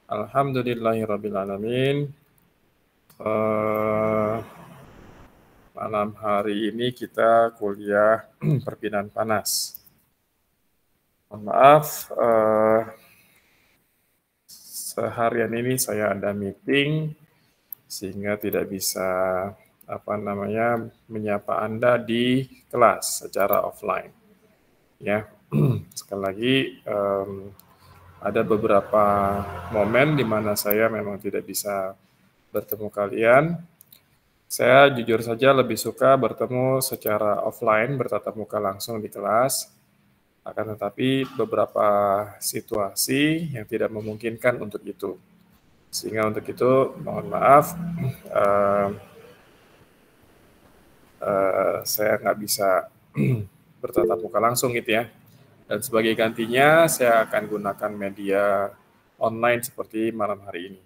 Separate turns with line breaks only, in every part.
Alhamdulillahirrabbilalamin. Malam hari ini kita kuliah perpindahan panas. Mohon maaf, seharian ini saya ada meeting sehingga tidak bisa menyapa Anda di kelas secara offline. Ya, sekali lagi ada beberapa momen di mana saya memang tidak bisa bertemu kalian. Saya jujur saja lebih suka bertemu secara offline, bertatap muka langsung di kelas. Akan tetapi beberapa situasi yang tidak memungkinkan untuk itu. Sehingga untuk itu mohon maaf, saya nggak bisa bertatap muka langsung gitu ya. Dan sebagai gantinya saya akan gunakan media online seperti malam hari ini.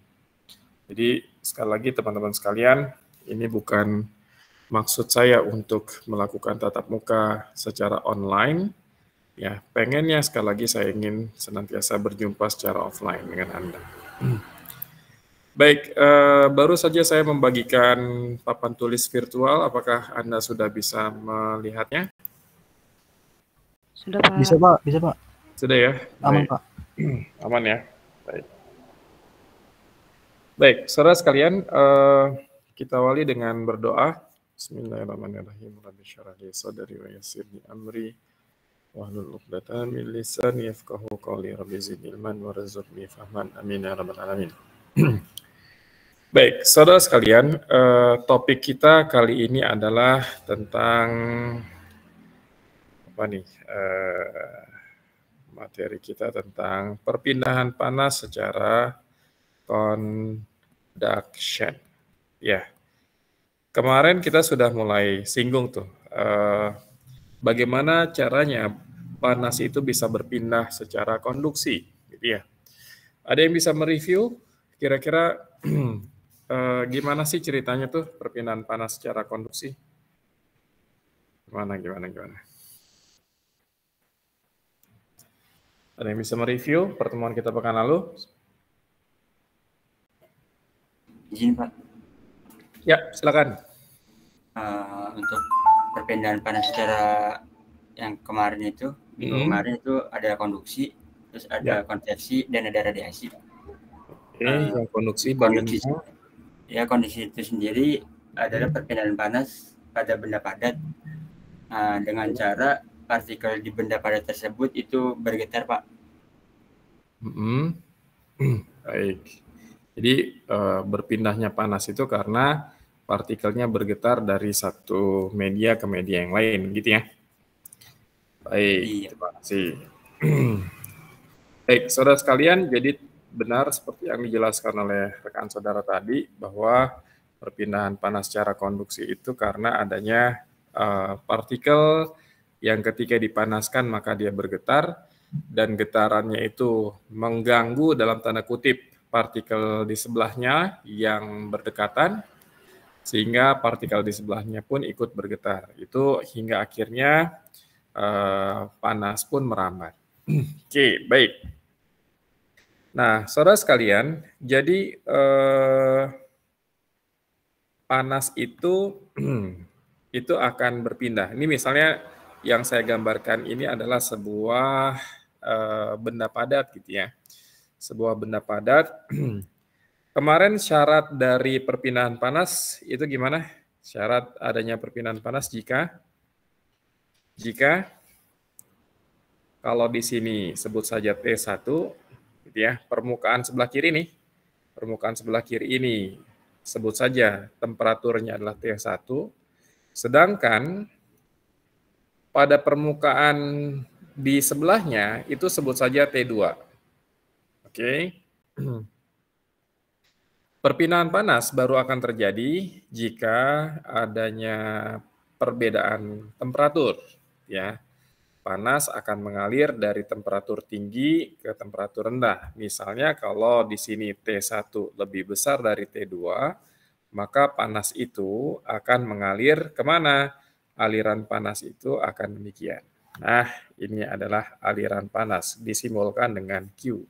Jadi sekali lagi teman-teman sekalian, ini bukan maksud saya untuk melakukan tatap muka secara online. Ya, pengennya sekali lagi saya ingin senantiasa berjumpa secara offline dengan Anda. Baik, baru saja saya membagikan papan tulis virtual. Apakah Anda sudah bisa melihatnya?
Sudah, Pak.
Bisa, Pak. Bisa, Pak.
Sudah ya?
Aman,
Baik.
Pak.
Aman ya? Baik. Baik, saudara sekalian, kita awali dengan berdoa. Bismillahirrahmanirrahim. Rabbi syrah li sadri wa yassir li amri wahlul 'uqdatam min lisani yafqahu qawli. Rabbi zidni ilman warzuqni fahman. Amin ya rabbal alamin. Baik, saudara sekalian, topik kita kali ini adalah tentang materi kita tentang perpindahan panas secara conduction. Ya, kemarin kita sudah mulai singgung tuh, bagaimana caranya panas itu bisa berpindah secara konduksi, gitu ya. Ada yang bisa mereview kira-kira gimana sih ceritanya tuh perpindahan panas secara konduksi? Gimana? Ada yang bisa mereview pertemuan kita pekan lalu?
Izin, Pak.
Ya, silakan.
Untuk perpindahan panas secara yang kemarin itu, minggu kemarin itu ada konduksi, terus ada konveksi dan ada radiasi.
Oke, yang konduksi
bagaimana? Ya, kondisi itu sendiri adalah perpindahan panas pada benda padat dengan cara partikel di benda padat tersebut itu bergetar, Pak.
Baik. Jadi berpindahnya panas itu karena partikelnya bergetar dari satu media ke media yang lain, gitu ya? Baik, terima kasih. Baik, saudara sekalian, jadi benar seperti yang dijelaskan oleh rekan saudara tadi, bahwa perpindahan panas secara konduksi itu karena adanya partikel yang ketika dipanaskan maka dia bergetar, dan getarannya itu mengganggu dalam tanda kutip partikel di sebelahnya yang berdekatan, sehingga partikel di sebelahnya pun ikut bergetar. Itu hingga akhirnya panas pun merambat. Oke, baik. Nah, saudara sekalian, jadi panas itu akan berpindah. Ini misalnya yang saya gambarkan ini adalah sebuah benda padat gitu ya. Sebuah benda padat. Kemarin syarat dari perpindahan panas itu gimana? Syarat adanya perpindahan panas jika kalau di sini sebut saja T1 gitu ya, permukaan sebelah kiri nih. Permukaan sebelah kiri ini sebut saja temperaturnya adalah T1. Sedangkan pada permukaan di sebelahnya itu sebut saja T2. Oke. Perpindahan panas baru akan terjadi jika adanya perbedaan temperatur, ya. Panas akan mengalir dari temperatur tinggi ke temperatur rendah. Misalnya kalau di sini T1 lebih besar dari T2, maka panas itu akan mengalir kemana? Aliran panas itu akan demikian. Nah, ini adalah aliran panas disimbolkan dengan Q.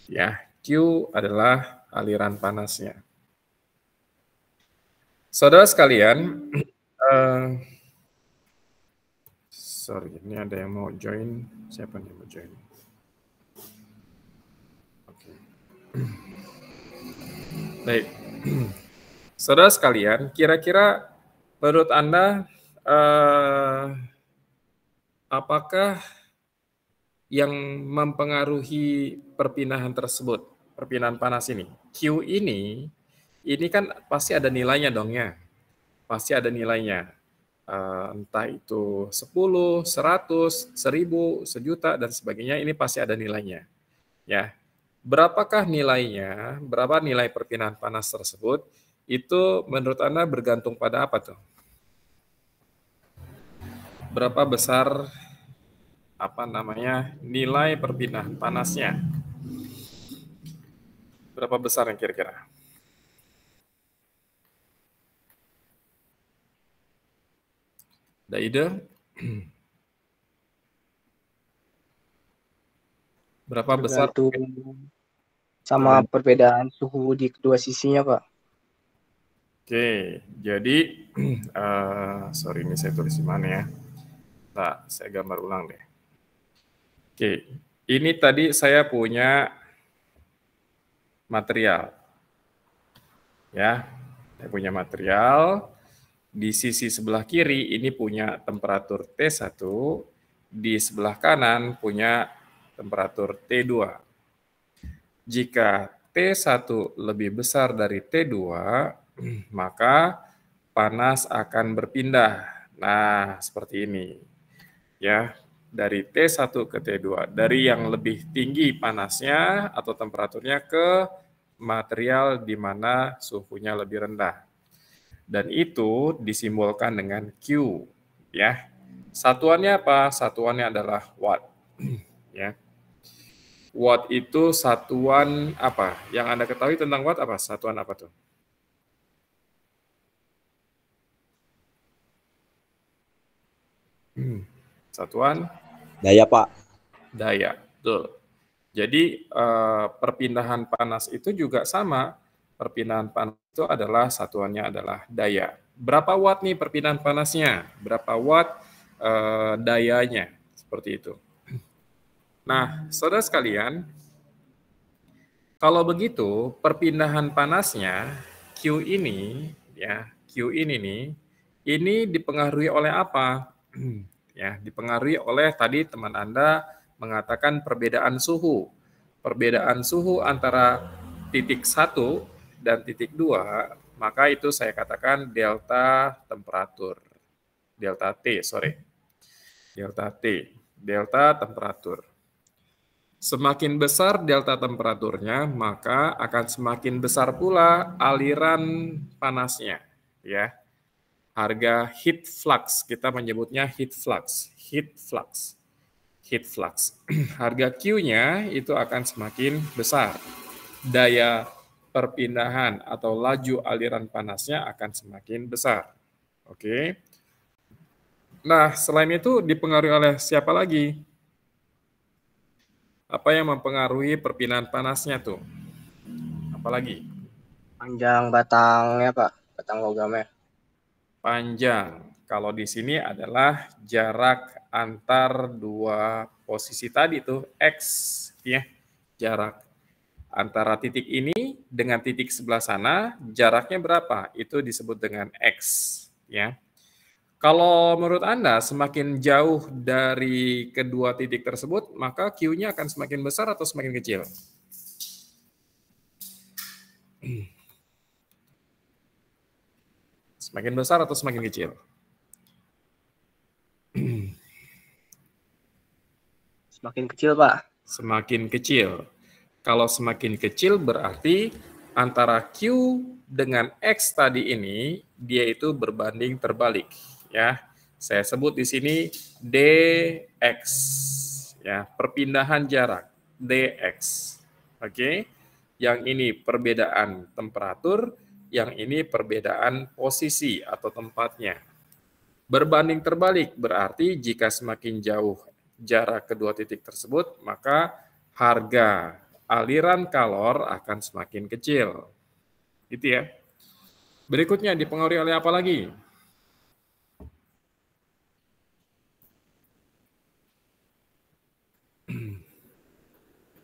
Ya, Q adalah aliran panasnya. Saudara sekalian, sorry, ini ada yang mau join. Siapa nih yang mau join? Oke. Baik. Saudara sekalian, kira-kira menurut Anda apakah yang mempengaruhi perpindahan tersebut, perpindahan panas ini? Q ini kan pasti ada nilainya dong ya. Pasti ada nilainya. Entah itu 10, 100, 1000, sejuta, dan sebagainya, ini pasti ada nilainya. Ya. Berapakah nilainya, berapa nilai perpindahan panas tersebut, itu menurut Anda bergantung pada apa tuh? Berapa besar nilai perpindahan panasnya? Berapa besar yang kira-kira? Ada ide? Berapa besar?
Tergantung sama perbedaan suhu di kedua sisinya, Pak.
Oke, jadi sorry, ini saya tulis di mana ya? Nah, saya gambar ulang deh. Oke, ini tadi saya punya material. Ya, saya punya material. Di sisi sebelah kiri ini punya temperatur T1, di sebelah kanan punya temperatur T2. Jika T1 lebih besar dari T2, maka panas akan berpindah. Nah, seperti ini. Ya, dari T1 ke T2, dari yang lebih tinggi panasnya atau temperaturnya ke material di mana suhunya lebih rendah. Dan itu disimbolkan dengan Q, ya. Satuannya apa? Satuannya adalah watt. Ya. Watt itu satuan apa? Yang Anda ketahui tentang watt apa? Satuan apa tuh? Satuan?
Daya, Pak.
Daya, betul. Jadi perpindahan panas itu juga sama. Perpindahan panas itu adalah satuannya adalah daya. Berapa watt nih perpindahan panasnya? Berapa watt dayanya? Seperti itu. Nah, saudara sekalian, kalau begitu perpindahan panasnya Q ini, ya Q ini nih, ini dipengaruhi oleh apa? Ya, dipengaruhi oleh tadi teman Anda mengatakan perbedaan suhu. Perbedaan suhu antara titik 1 dan titik 2, maka itu saya katakan delta temperatur. Delta T, sorry. Delta T, delta temperatur. Semakin besar delta temperaturnya, maka akan semakin besar pula aliran panasnya, ya. Harga heat flux, kita menyebutnya heat flux. Harga Q-nya itu akan semakin besar. Daya perpindahan atau laju aliran panasnya akan semakin besar. Oke. Nah, selain itu dipengaruhi oleh siapa lagi? Apa yang mempengaruhi perpindahan panasnya tuh? Apalagi?
Panjang batangnya, Pak. Batang logamnya.
Panjang. Kalau di sini adalah jarak antar dua posisi tadi tuh, X, ya. Jarak antara titik ini dengan titik sebelah sana, jaraknya berapa? Itu disebut dengan X, ya. Kalau menurut Anda semakin jauh dari kedua titik tersebut, maka Q-nya akan semakin besar atau semakin kecil? Semakin besar atau semakin kecil?
Semakin kecil, Pak.
Semakin kecil. Kalau semakin kecil berarti antara Q dengan X tadi ini, dia itu berbanding terbalik. Ya, saya sebut di sini dx, ya, perpindahan jarak dx. Oke, yang ini perbedaan temperatur, yang ini perbedaan posisi atau tempatnya. Berbanding terbalik berarti jika semakin jauh jarak kedua titik tersebut, maka harga aliran kalor akan semakin kecil. Gitu ya. Berikutnya dipengaruhi oleh apa lagi?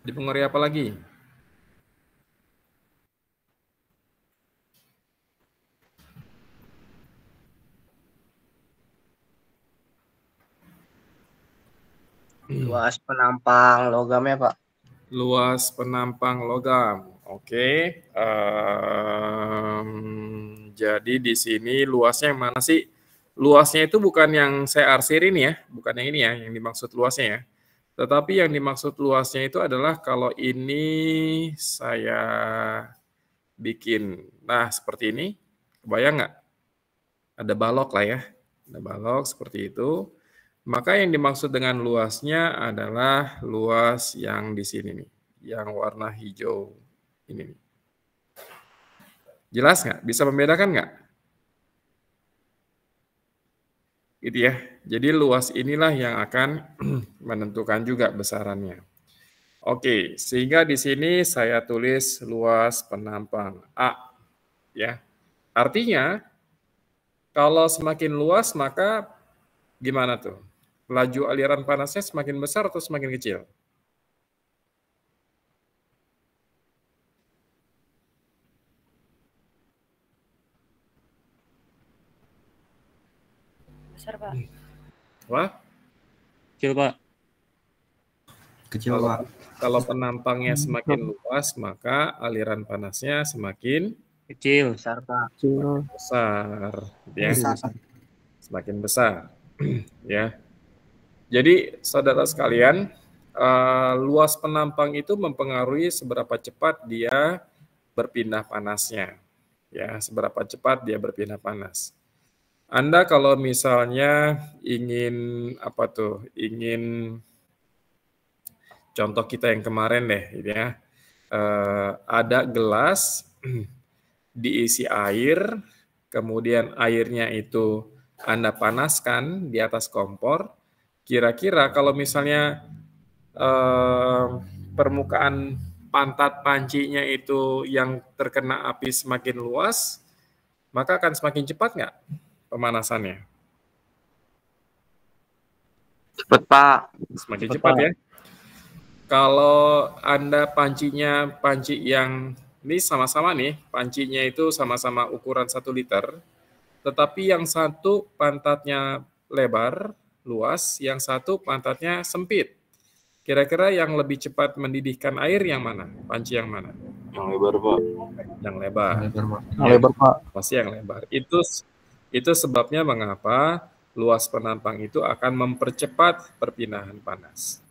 Dipengaruhi apa lagi?
Luas penampang logamnya, Pak.
Luas penampang logam. Oke. Jadi di sini luasnya yang mana sih? Luasnya itu bukan yang saya arsir ini ya, bukan yang ini ya, yang dimaksud luasnya ya. Tetapi yang dimaksud luasnya itu adalah kalau ini saya bikin, nah seperti ini, kebayang nggak? Ada balok lah ya, ada balok seperti itu. Maka yang dimaksud dengan luasnya adalah luas yang di sini nih, yang warna hijau ini nih. Jelas nggak? Bisa membedakan nggak? Gitu ya. Jadi luas inilah yang akan menentukan juga besarannya. Oke, sehingga di sini saya tulis luas penampang A. Ya. Artinya, kalau semakin luas maka gimana tuh? Laju aliran panasnya semakin besar atau semakin kecil?
Besar, Pak.
Wah,
Kecil, Pak.
Kecil, Pak.
kalau penampangnya semakin luas, maka aliran panasnya semakin
Kecil.
Besar, Pak.
besar, ya. Semakin besar, ya. Jadi, saudara sekalian, luas penampang itu mempengaruhi seberapa cepat dia berpindah panasnya, ya. Seberapa cepat dia berpindah panas. Anda kalau misalnya ingin apa tuh? Ingin contoh kita yang kemarin deh, gitu ya. Ada gelas diisi air, kemudian airnya itu Anda panaskan di atas kompor. Kira-kira kalau misalnya permukaan pantat pancinya itu yang terkena api semakin luas, maka akan semakin cepat nggak pemanasannya?
Cepet, Pak.
Semakin cepat ya. Kalau Anda pancinya panci yang ini sama-sama nih, pancinya itu sama-sama ukuran 1 liter, tetapi yang satu pantatnya lebar, luas, yang satu pantatnya sempit. Kira-kira yang lebih cepat mendidihkan air yang mana? Panci yang mana?
Yang lebar, Pak.
Yang lebar.
Yang lebar, Pak.
Pasti yang lebar. Itu sebabnya mengapa luas penampang itu akan mempercepat perpindahan panas.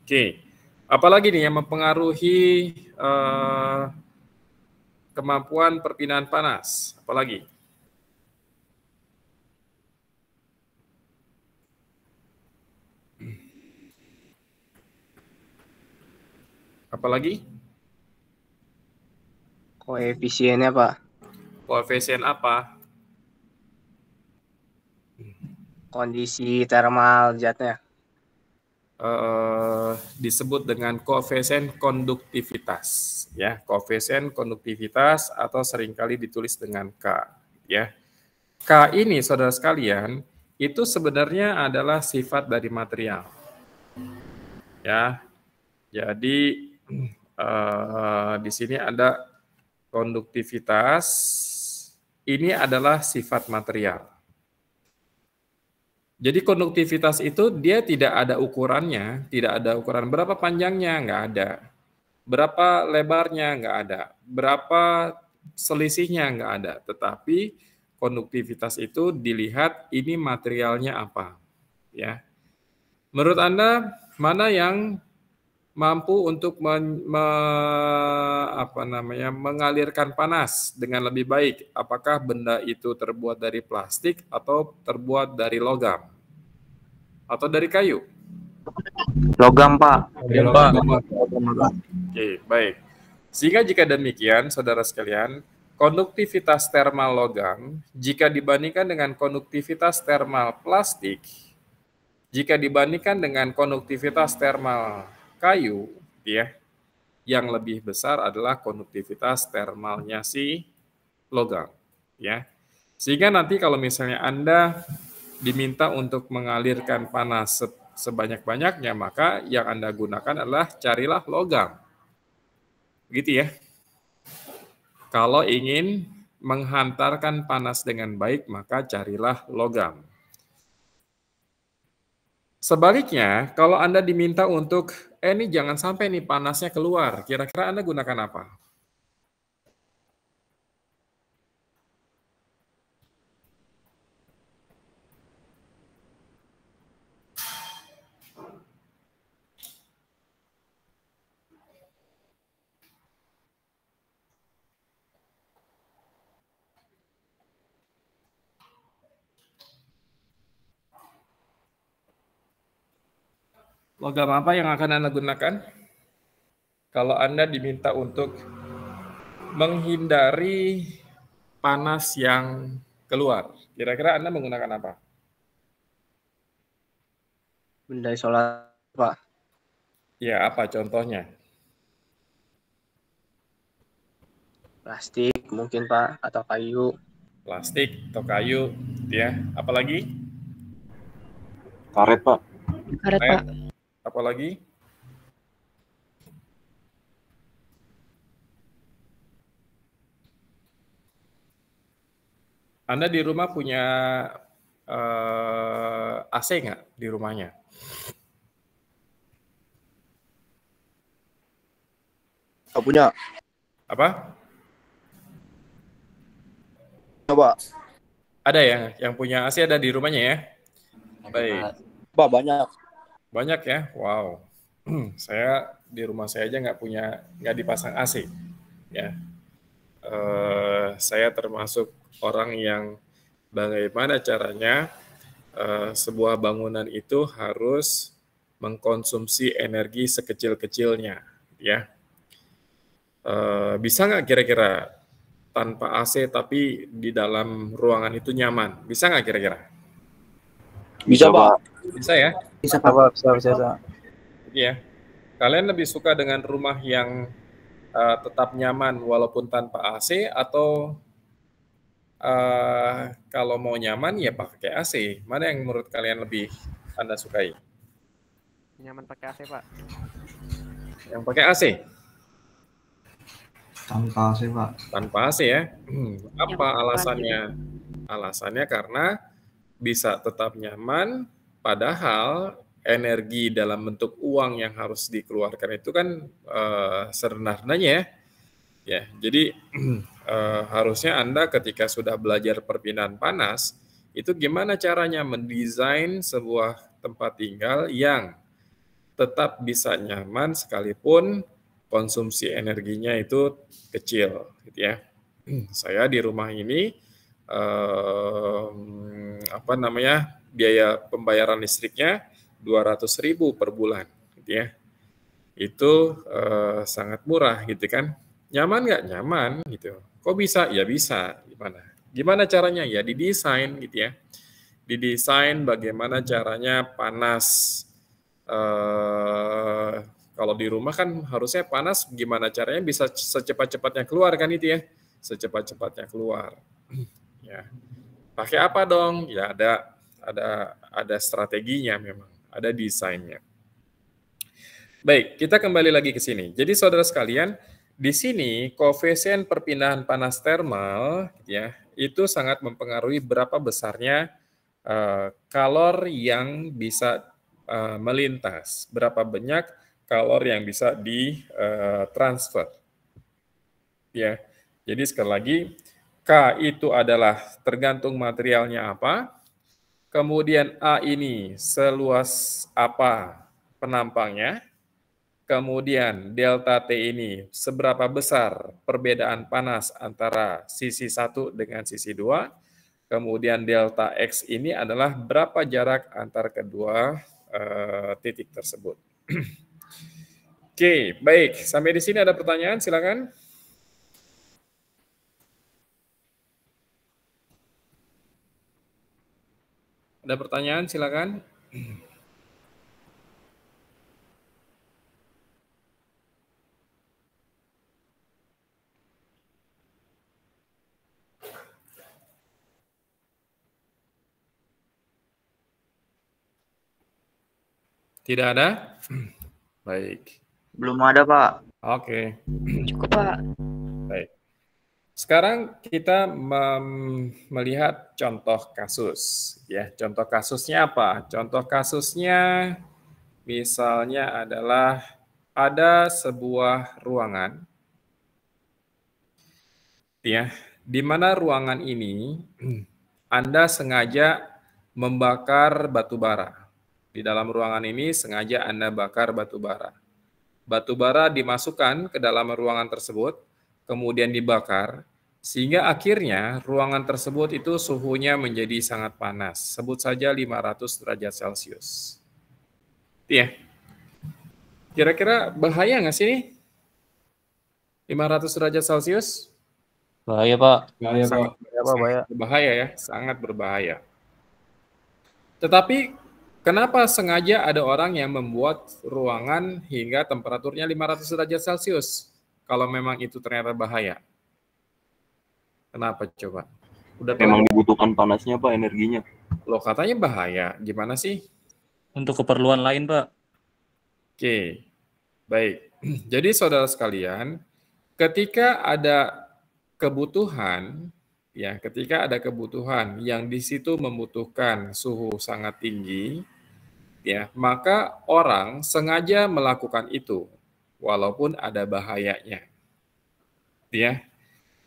Oke. Apalagi nih yang mempengaruhi kemampuan perpindahan panas? Apalagi? Apalagi?
Koefisiennya, Pak.
Koefisien apa?
Kondisi thermal zatnya.
Disebut dengan koefisien konduktivitas, ya, koefisien konduktivitas atau seringkali ditulis dengan K, ya. K ini, saudara sekalian, itu sebenarnya adalah sifat dari material, ya. Jadi di sini ada konduktivitas, ini adalah sifat material. Jadi konduktivitas itu dia tidak ada ukurannya, tidak ada ukuran berapa panjangnya, nggak ada. Berapa lebarnya, nggak ada. Berapa selisihnya, nggak ada. Tetapi konduktivitas itu dilihat ini materialnya apa. Ya. Menurut Anda, mana yang mampu untuk mengalirkan panas dengan lebih baik? Apakah benda itu terbuat dari plastik atau terbuat dari logam? Atau dari kayu?
Logam, Pak.
Oke, baik. Sehingga jika demikian, saudara sekalian, konduktivitas termal logam, jika dibandingkan dengan konduktivitas termal plastik, jika dibandingkan dengan konduktivitas termal kayu, ya, yang lebih besar adalah konduktivitas termalnya si logam, ya. Sehingga nanti kalau misalnya Anda diminta untuk mengalirkan panas sebanyak-banyaknya, maka yang Anda gunakan adalah carilah logam. Gitu ya. Kalau ingin menghantarkan panas dengan baik, maka carilah logam. Sebaliknya, kalau Anda diminta untuk, ini jangan sampai nih panasnya keluar, kira-kira Anda gunakan apa? Logam apa yang akan Anda gunakan? Kalau Anda diminta untuk menghindari panas yang keluar, kira-kira Anda menggunakan apa?
Benda isolasi, Pak.
Ya, apa contohnya?
Plastik mungkin, Pak, atau kayu.
Plastik atau kayu, ya. Apalagi?
Karet, Pak.
Karet, Pak.
Apalagi? Anda di rumah punya AC nggak di rumahnya?
Nggak punya.
Apa?
Pak.
Ada yang punya AC ada di rumahnya ya? Baik.
Pak, banyak.
Banyak ya? Wow. Saya di rumah saya aja nggak dipasang AC. Ya. Saya termasuk orang yang bagaimana caranya sebuah bangunan itu harus mengkonsumsi energi sekecil-kecilnya, ya. Bisa nggak kira-kira tanpa AC tapi di dalam ruangan itu nyaman? Bisa nggak kira-kira?
Bisa, Pak.
Bisa ya?
Bisa, Pak. Bisa.
Iya. Kalian lebih suka dengan rumah yang tetap nyaman walaupun tanpa AC atau kalau mau nyaman ya pakai AC? Mana yang menurut kalian lebih Anda sukai?
Nyaman pakai AC, Pak.
Yang pakai AC?
Tanpa AC, Pak.
Tanpa AC ya. Apa alasannya? Alasannya karena bisa tetap nyaman, padahal energi dalam bentuk uang yang harus dikeluarkan itu kan serendah-rendahnya ya. Ya, jadi harusnya Anda ketika sudah belajar perpindahan panas, itu gimana caranya mendesain sebuah tempat tinggal yang tetap bisa nyaman sekalipun konsumsi energinya itu kecil, gitu ya. Saya di rumah ini biaya pembayaran listriknya 200.000 per bulan, gitu ya. Itu sangat murah, gitu kan. Nyaman nggak? Nyaman, gitu. Kok bisa? Ya bisa. Gimana caranya? Ya didesain, gitu ya. Didesain bagaimana caranya panas. Kalau di rumah kan harusnya panas gimana caranya bisa secepat-cepatnya keluar kan itu ya, secepat-cepatnya keluar. Ya, pakai apa dong? Ya ada strateginya memang, ada desainnya. Baik, kita kembali lagi ke sini. Jadi saudara sekalian, di sini koefisien perpindahan panas termal, ya, itu sangat mempengaruhi berapa besarnya kalor yang bisa melintas, berapa banyak kalor yang bisa ditransfer. Ya, jadi sekali lagi K itu adalah tergantung materialnya apa, kemudian A ini seluas apa penampangnya, kemudian delta T ini seberapa besar perbedaan panas antara sisi 1 dengan sisi 2, kemudian delta X ini adalah berapa jarak antar kedua titik tersebut. Oke, baik. Sampai di sini ada pertanyaan, silakan. Ada pertanyaan, silakan. Tidak ada? Baik.
Belum ada, Pak.
Oke.
Cukup, Pak.
Baik. Sekarang kita melihat contoh kasus. Ya, contoh kasusnya apa? Contoh kasusnya misalnya adalah ada sebuah ruangan, ya, di mana ruangan ini Anda sengaja membakar batu bara. Di dalam ruangan ini sengaja Anda bakar batu bara. Batu bara dimasukkan ke dalam ruangan tersebut, kemudian dibakar, sehingga akhirnya ruangan tersebut itu suhunya menjadi sangat panas. Sebut saja 500 derajat Celcius. Ya. Kira-kira bahaya nggak sih nih? 500 derajat Celcius?
Bahaya, Pak.
Bahaya, Pak.
Bahaya.
Berbahaya ya, sangat berbahaya. Tetapi kenapa sengaja ada orang yang membuat ruangan hingga temperaturnya 500 derajat Celcius? Kalau memang itu ternyata bahaya. Kenapa coba? Udah
Memang dibutuhkan panasnya, Pak, energinya.
Loh, katanya bahaya. Gimana sih?
Untuk keperluan lain, Pak.
Oke, baik. Jadi saudara sekalian, ketika ada kebutuhan, ya, ketika ada kebutuhan yang di situ membutuhkan suhu sangat tinggi, ya, maka orang sengaja melakukan itu, walaupun ada bahayanya, ya.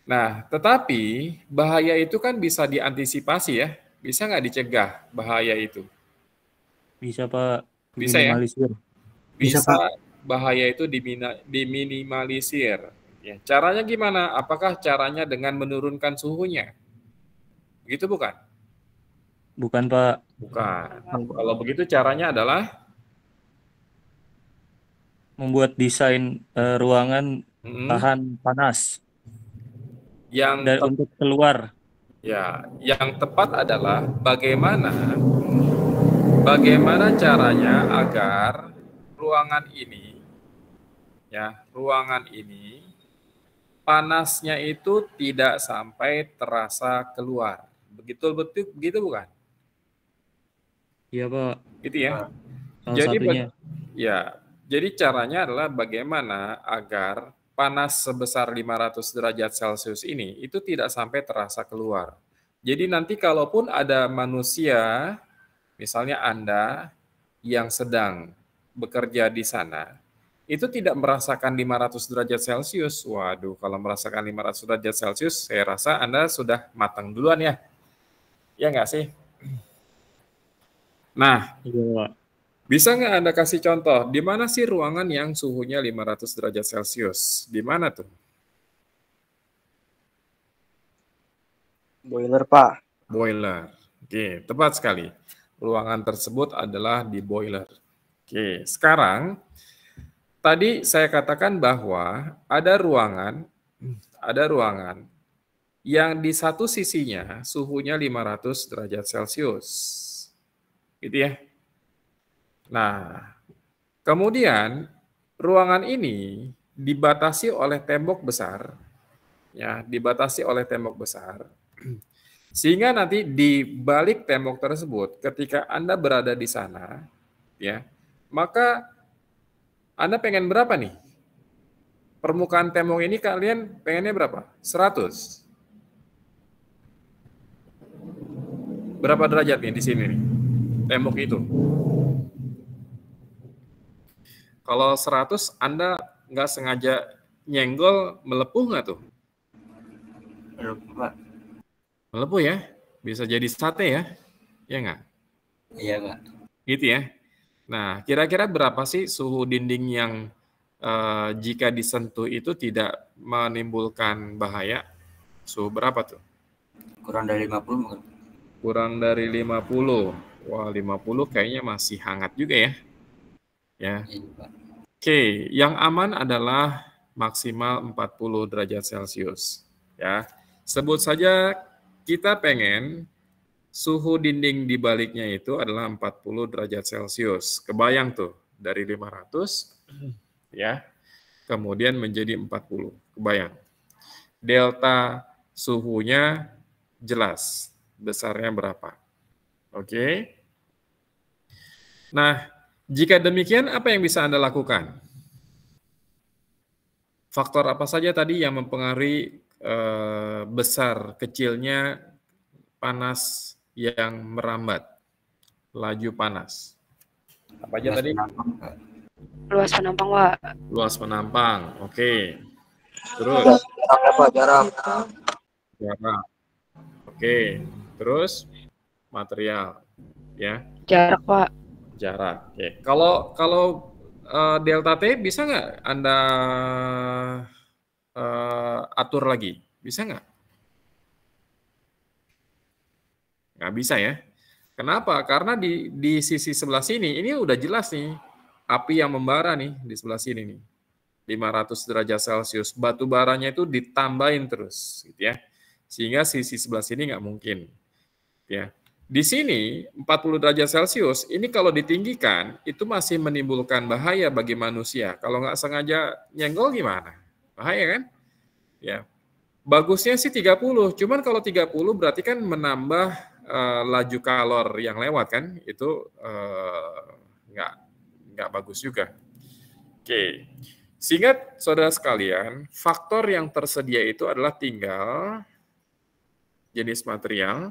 Nah, tetapi bahaya itu kan bisa diantisipasi ya, bisa nggak dicegah bahaya itu?
Bisa, Pak.
Bisa ya?
Minimalisir.
Bisa,
Bisa bahaya itu diminimalisir. Ya, caranya gimana? Apakah caranya dengan menurunkan suhunya? Begitu bukan?
Bukan, Pak.
Bukan. Kalau begitu caranya adalah
Membuat desain ruangan tahan panas
yang
dan untuk keluar.
yang tepat adalah bagaimana caranya agar ruangan ini panasnya itu tidak sampai terasa keluar. Begitu bukan?
Iya, Pak.
Gitu ya.
Salah satunya.
Jadi caranya adalah bagaimana agar panas sebesar 500 derajat Celcius ini itu tidak sampai terasa keluar. Jadi nanti kalaupun ada manusia, misalnya Anda yang sedang bekerja di sana, itu tidak merasakan 500 derajat Celcius. Waduh, kalau merasakan 500 derajat Celcius, saya rasa Anda sudah matang duluan ya. Ya nggak sih? Nah,
Iya, Pak.
bisa nggak Anda kasih contoh, di mana sih ruangan yang suhunya 500 derajat Celcius? Di mana tuh?
Boiler, Pak.
Boiler. Oke, tepat sekali. Ruangan tersebut adalah di boiler. Oke, sekarang tadi saya katakan bahwa ada ruangan yang di satu sisinya suhunya 500 derajat Celcius. Gitu ya. Nah, kemudian ruangan ini dibatasi oleh tembok besar, ya, sehingga nanti di balik tembok tersebut, ketika Anda berada di sana, ya, maka Anda pengen berapa nih? Permukaan tembok ini kalian pengennya berapa? 100. Berapa derajat nih di sini nih? Tembok itu. Kalau 100, Anda nggak sengaja nyenggol, melepuh nggak tuh?
Pak.
Melepuh ya? Bisa jadi sate ya? Ya nggak?
Iya, Pak.
Gitu ya? Nah, kira-kira berapa sih suhu dinding yang jika disentuh itu tidak menimbulkan bahaya? Suhu berapa tuh?
Kurang dari 50 mungkin.
Kurang dari 50. Wah, 50 kayaknya masih hangat juga ya. Ya.
Iya, Pak.
Oke, yang aman adalah maksimal 40 derajat Celcius. Ya. Sebut saja kita pengen suhu dinding di baliknya itu adalah 40 derajat Celcius. Kebayang tuh, dari 500 ya, kemudian menjadi 40. Kebayang. Delta suhunya jelas, besarnya berapa. Oke. Nah, Jika demikian, apa yang bisa Anda lakukan? Faktor apa saja tadi yang mempengaruhi besar kecilnya panas yang merambat, laju panas? Apa aja tadi?
Luas penampang, Pak.
Luas penampang, oke. Terus?
Jarak.
Jarak. Oke. Terus? Material, ya.
Jarak, Pak.
Jarak. Oke. Kalau delta T bisa nggak Anda atur lagi? Bisa nggak? Nggak bisa ya. Kenapa? Karena di sisi sebelah sini, ini udah jelas nih, api yang membara nih di sebelah sini nih. 500 derajat Celcius. Batu baranya itu ditambahin terus, gitu ya. Sehingga sisi sebelah sini nggak mungkin. Ya. Di sini 40 derajat Celcius, ini kalau ditinggikan, itu masih menimbulkan bahaya bagi manusia. Kalau nggak sengaja nyenggol gimana? Bahaya kan? Ya. Bagusnya sih 30, cuman kalau 30 berarti kan menambah laju kalor yang lewat kan, itu nggak bagus juga. Oke, sehingga saudara sekalian, faktor yang tersedia itu adalah tinggal jenis material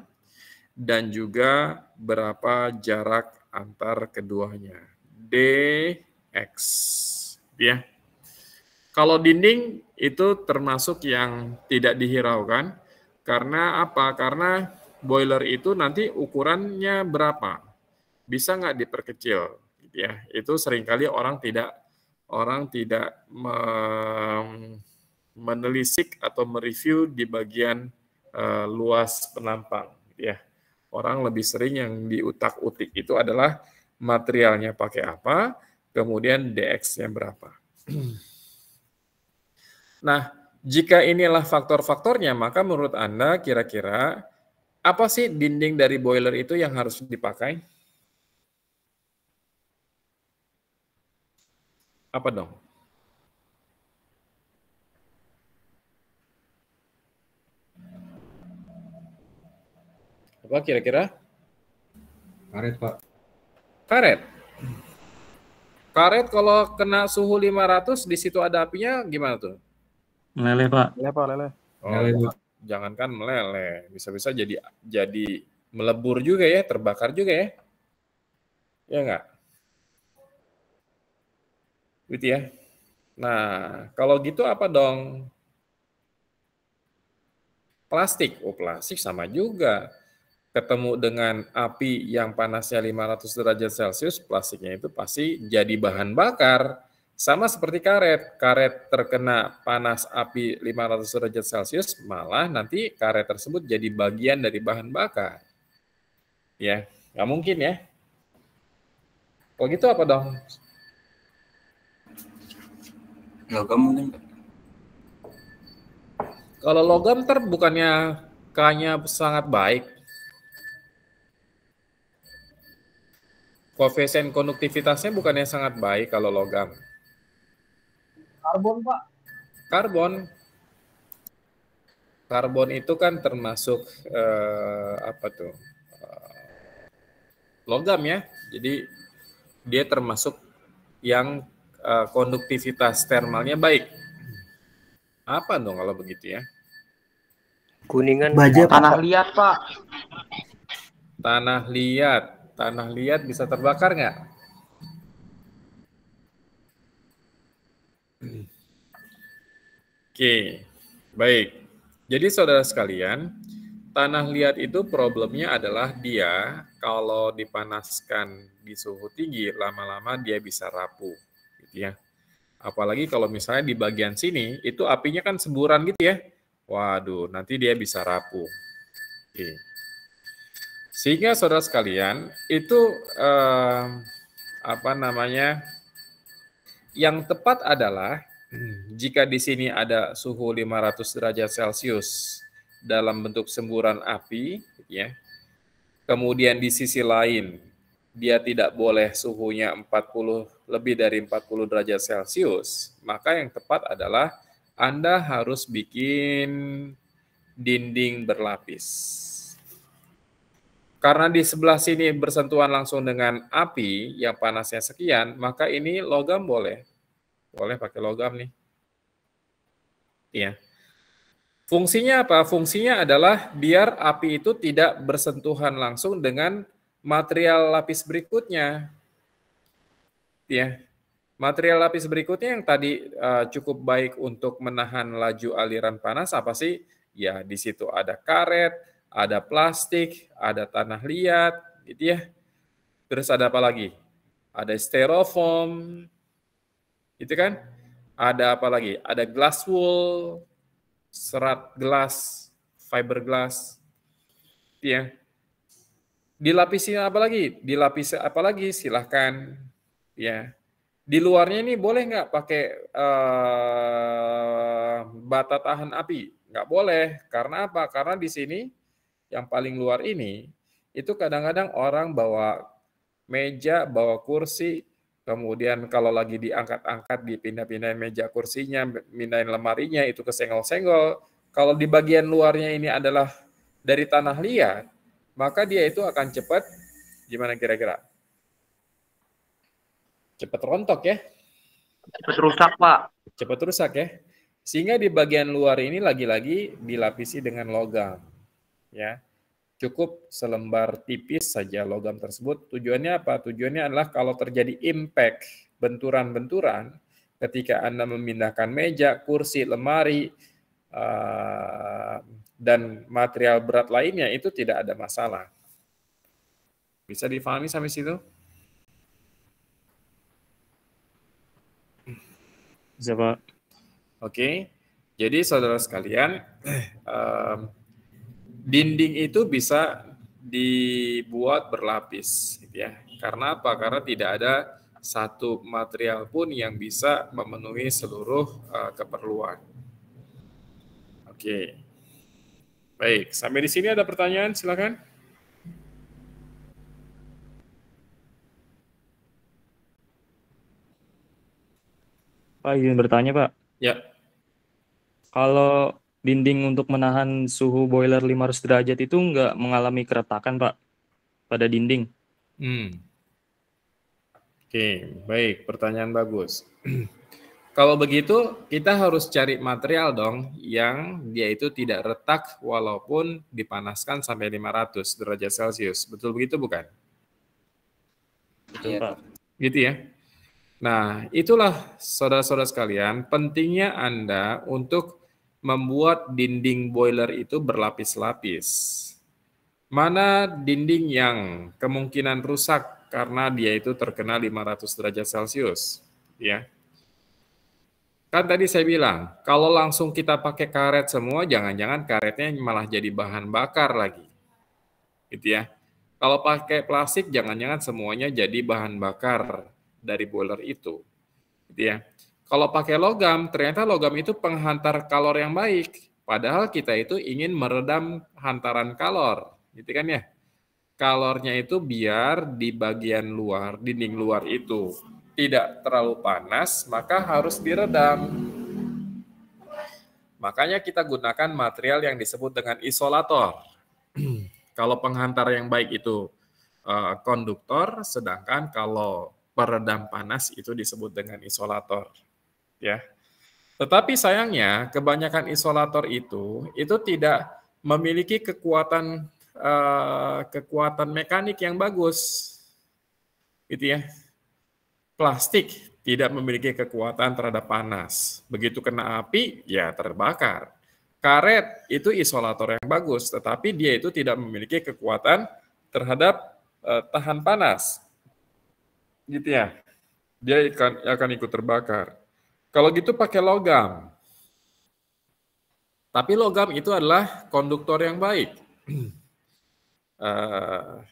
dan juga berapa jarak antar keduanya. dx, ya. Kalau dinding itu termasuk yang tidak dihiraukan, karena apa? Karena boiler itu nanti ukurannya berapa? Bisa nggak diperkecil? Ya, itu seringkali orang tidak menelisik atau mereview di bagian luas penampang. Ya, orang lebih sering yang diutak-utik itu adalah materialnya pakai apa, kemudian dx-nya berapa. Nah, jika inilah faktor-faktornya, maka menurut Anda kira-kira apa sih dinding dari boiler itu yang harus dipakai? Apa dong? Apa kira-kira?
Karet, Pak.
Karet. Karet kalau kena suhu 500 di situ ada apinya gimana tuh?
Meleleh, Pak.
Meleleh, Pak, meleleh.
Oh, jangankan meleleh, bisa-bisa jadi melebur juga ya, terbakar juga ya. Ya enggak? Gitu ya. Nah, kalau gitu apa dong? Plastik. Oh, plastik sama juga. Ketemu dengan api yang panasnya 500 derajat Celcius, plastiknya itu pasti jadi bahan bakar. Sama seperti karet. Karet terkena panas api 500 derajat Celcius, malah nanti karet tersebut jadi bagian dari bahan bakar. Ya, nggak mungkin ya. Kalau gitu apa dong?
Logam mungkin.
Kalau logam bukannya K-nya sangat baik. Koefisien konduktivitasnya bukannya sangat baik kalau logam.
Karbon, Pak.
Karbon itu kan termasuk logam ya. Jadi dia termasuk yang konduktivitas termalnya baik. Apa dong kalau begitu ya?
Kuningan.
Baja, tanah liat, Pak.
Tanah liat bisa terbakar nggak? Oke, baik. Jadi saudara sekalian, tanah liat itu problemnya adalah dia kalau dipanaskan di suhu tinggi, lama-lama dia bisa rapuh, gitu ya. Apalagi kalau misalnya di bagian sini, itu apinya kan semburan gitu ya. Waduh, nanti dia bisa rapuh. Oke. Sehingga saudara sekalian, itu yang tepat adalah jika di sini ada suhu 500 derajat Celcius dalam bentuk semburan api, ya. Kemudian di sisi lain dia tidak boleh suhunya lebih dari 40 derajat Celcius, maka yang tepat adalah Anda harus bikin dinding berlapis. Karena di sebelah sini bersentuhan langsung dengan api yang panasnya sekian, maka ini logam boleh. Boleh pakai logam nih. Iya. Fungsinya apa? Fungsinya adalah biar api itu tidak bersentuhan langsung dengan material lapis berikutnya. Ya. Material lapis berikutnya yang tadi cukup baik untuk menahan laju aliran panas apa sih? Ya, di situ ada karet, ada plastik, ada tanah liat, gitu ya. Terus ada apa lagi? Ada styrofoam, gitu kan? Ada apa lagi? Ada glass wool, serat gelas, fiberglass, ya. Dilapisi apa lagi? Dilapisi apa lagi? Silahkan, ya. Di luarnya ini boleh nggak pakai bata tahan api? Nggak boleh. Karena apa? Karena di sini yang paling luar ini itu kadang-kadang orang bawa meja, bawa kursi, kemudian kalau lagi diangkat-angkat, dipindah-pindahin meja kursinya, pindahin lemarinya, itu kesenggol-senggol. Kalau di bagian luarnya ini adalah dari tanah liat, maka dia itu akan cepat, gimana kira-kira? Cepat rontok ya.
Cepat rusak, Pak.
Cepat rusak ya. Sehingga di bagian luar ini lagi-lagi dilapisi dengan logam. Ya. Cukup selembar tipis saja logam tersebut. Tujuannya apa? Tujuannya adalah kalau terjadi impact, benturan-benturan, ketika Anda memindahkan meja, kursi, lemari, dan material berat lainnya, itu tidak ada masalah. Bisa difahami sampai situ?
Bisa, Pak.
Oke. Jadi saudara sekalian, dinding itu bisa dibuat berlapis, gitu ya. Karena apa? Karena tidak ada satu material pun yang bisa memenuhi seluruh keperluan. Oke. Baik, sampai di sini ada pertanyaan, silakan.
Pak, izin bertanya, Pak.
Ya.
Kalau dinding untuk menahan suhu boiler 500 derajat itu nggak mengalami keretakan, Pak, pada dinding?
Oke, baik. Pertanyaan bagus. Kalau begitu, kita harus cari material dong yang dia itu tidak retak walaupun dipanaskan sampai 500 derajat Celcius. Betul begitu bukan?
Betul, Pak.
Gitu ya. Nah, itulah saudara-saudara sekalian, pentingnya Anda untuk membuat dinding boiler itu berlapis-lapis. Mana dinding yang kemungkinan rusak karena dia itu terkena 500 derajat Celcius, ya. Kan tadi saya bilang, kalau langsung kita pakai karet semua, jangan-jangan karetnya malah jadi bahan bakar lagi. Gitu ya. Kalau pakai plastik, jangan-jangan semuanya jadi bahan bakar dari boiler itu. Gitu ya. Kalau pakai logam, ternyata logam itu penghantar kalor yang baik. Padahal kita itu ingin meredam hantaran kalor. Gitu kan ya. Kalornya itu biar di bagian luar, dinding luar itu tidak terlalu panas, maka harus diredam. Makanya kita gunakan material yang disebut dengan isolator. Kalau penghantar yang baik itu konduktor, sedangkan kalau peredam panas itu disebut dengan isolator. Ya. Tetapi sayangnya kebanyakan isolator itu tidak memiliki kekuatan mekanik yang bagus. Gitu ya. Plastik tidak memiliki kekuatan terhadap panas. Begitu kena api, ya terbakar. Karet itu isolator yang bagus, tetapi dia itu tidak memiliki kekuatan terhadap tahan panas. Gitu ya. Dia akan ikut terbakar. Kalau gitu pakai logam. Tapi logam itu adalah konduktor yang baik.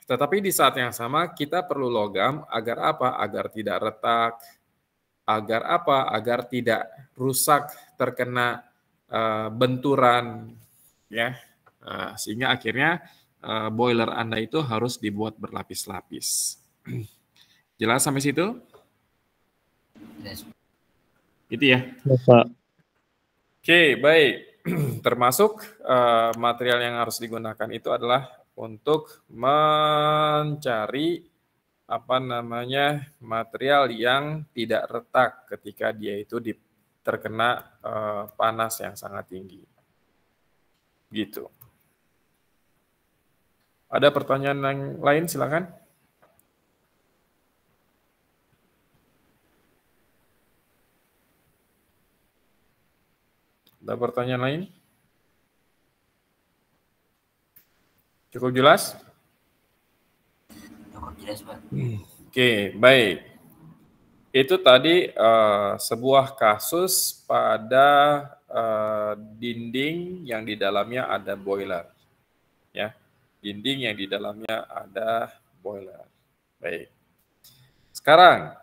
Tetapi di saat yang sama kita perlu logam agar apa? Agar tidak retak, agar apa? Agar tidak rusak terkena benturan, ya. Sehingga akhirnya boiler Anda itu harus dibuat berlapis-lapis. Jelas sampai situ? Gitu ya.
Pak.
Oke, baik. Termasuk material yang harus digunakan itu adalah untuk mencari material yang tidak retak ketika dia itu terkena panas yang sangat tinggi. Gitu. Ada pertanyaan yang lain, silakan. Ada pertanyaan lain? Cukup jelas?
Cukup jelas, Pak.
Oke, baik. Itu tadi sebuah kasus pada dinding yang di dalamnya ada boiler. Ya, dinding yang di dalamnya ada boiler. Baik. Sekarang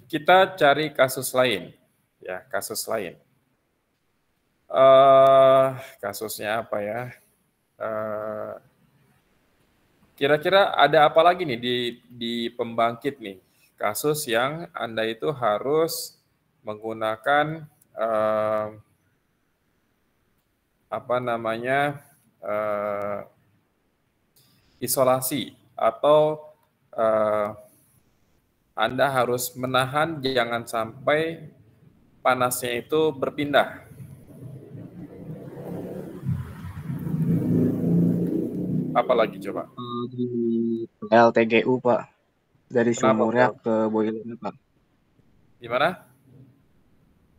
kita cari kasus lain. Ya, kasus lain. Kasusnya apa ya? Kira-kira ada apa lagi nih di pembangkit nih? Kasus yang Anda itu harus menggunakan isolasi atau Anda harus menahan jangan sampai panasnya itu berpindah. Apa lagi coba?
Di LTGU, Pak. Dari
Kenapa,
sumurnya
Bro?
ke boilernya, Pak.
Gimana?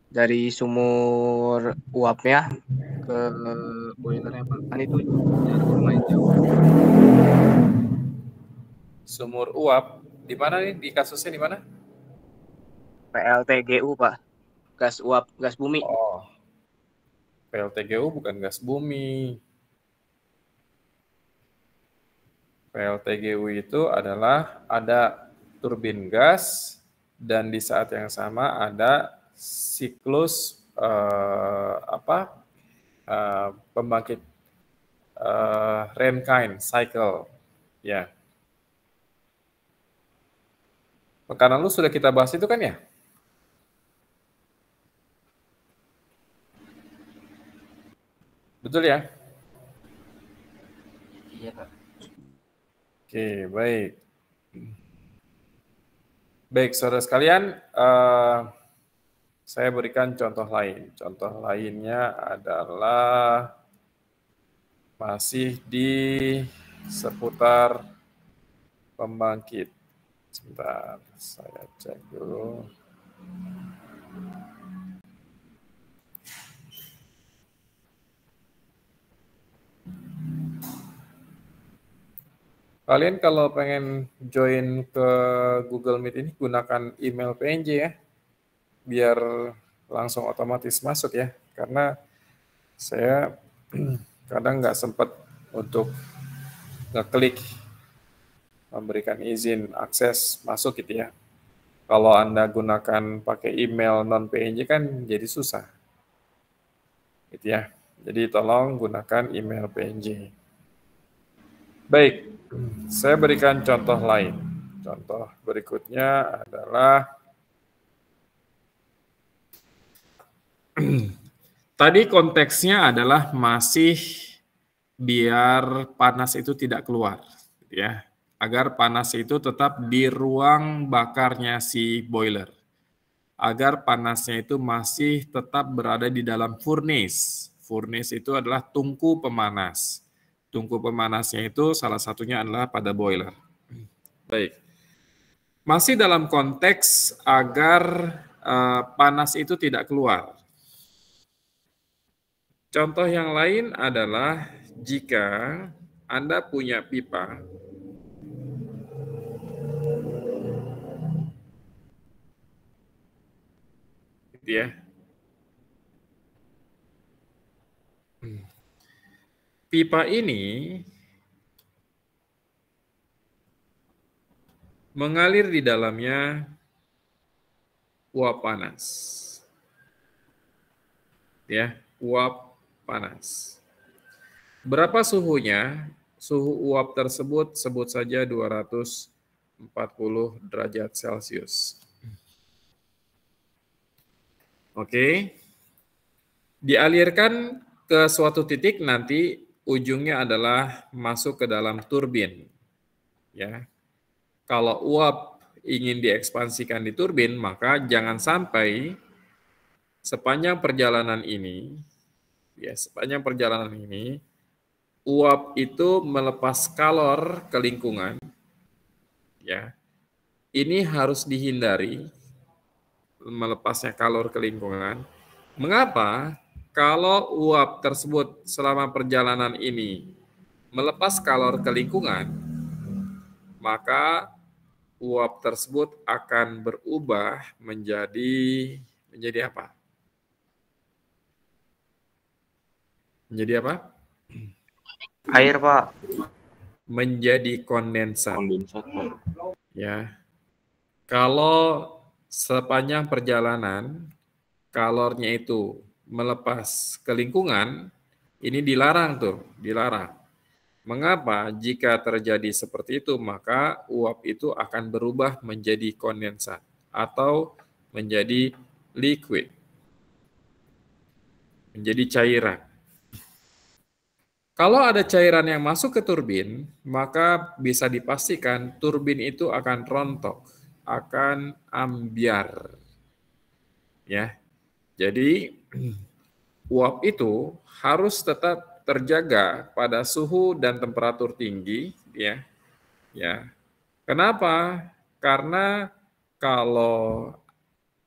Dari sumur uapnya ke boilernya, Pak. Kan itu jarak lumayan jauh.
Sumur uap di mana nih? Di kasusnya di mana?
PLTGU, Pak. Gas uap, gas bumi.
Oh. PLTGU bukan gas bumi. PLTGU itu adalah ada turbin gas dan di saat yang sama ada siklus pembangkit Rankine cycle. Ya. Karena lu sudah kita bahas itu kan ya? Betul ya?
Iya, Pak.
Oke, baik. Baik, saudara sekalian, saya berikan contoh lain. Contoh lainnya adalah masih di seputar pembangkit. Sebentar, saya cek dulu. Kalian kalau pengen join ke Google Meet ini gunakan email PNJ ya, biar langsung otomatis masuk ya. Karena saya kadang nggak sempat untuk ngeklik memberikan izin akses masuk gitu ya. Kalau Anda gunakan pakai email non PNJ kan jadi susah, gitu ya. Jadi tolong gunakan email PNJ. Baik, saya berikan contoh lain. Contoh berikutnya adalah tadi konteksnya adalah masih biar panas itu tidak keluar, ya, agar panas itu tetap di ruang bakarnya si boiler, agar panasnya itu masih tetap berada di dalam furnace. Furnace itu adalah tungku pemanas. Tungku pemanasnya itu salah satunya adalah pada boiler. Baik. Masih dalam konteks agar panas itu tidak keluar. Contoh yang lain adalah jika Anda punya pipa, gitu ya. Pipa ini mengalir di dalamnya uap panas. Ya, uap panas. Berapa suhunya? Suhu uap tersebut sebut saja 240 derajat Celcius. Oke. Dialirkan ke suatu titik nanti ujungnya adalah masuk ke dalam turbin. Ya. Kalau uap ingin diekspansikan di turbin, maka jangan sampai sepanjang perjalanan ini, uap itu melepas kalor ke lingkungan. Ya, ini harus dihindari, melepasnya kalor ke lingkungan. Mengapa? Kalau uap tersebut selama perjalanan ini melepas kalor ke lingkungan, maka uap tersebut akan berubah menjadi apa? Menjadi apa?
Air, Pak.
Menjadi kondensat. Ya. Kalau sepanjang perjalanan kalornya itu melepas ke lingkungan, ini dilarang. Mengapa? Jika terjadi seperti itu, maka uap itu akan berubah menjadi kondensat atau menjadi liquid, menjadi cairan. Kalau ada cairan yang masuk ke turbin, maka bisa dipastikan turbin itu akan rontok, akan ambyar. Ya. Jadi uap itu harus tetap terjaga pada suhu dan temperatur tinggi, ya. Ya. Kenapa? Karena kalau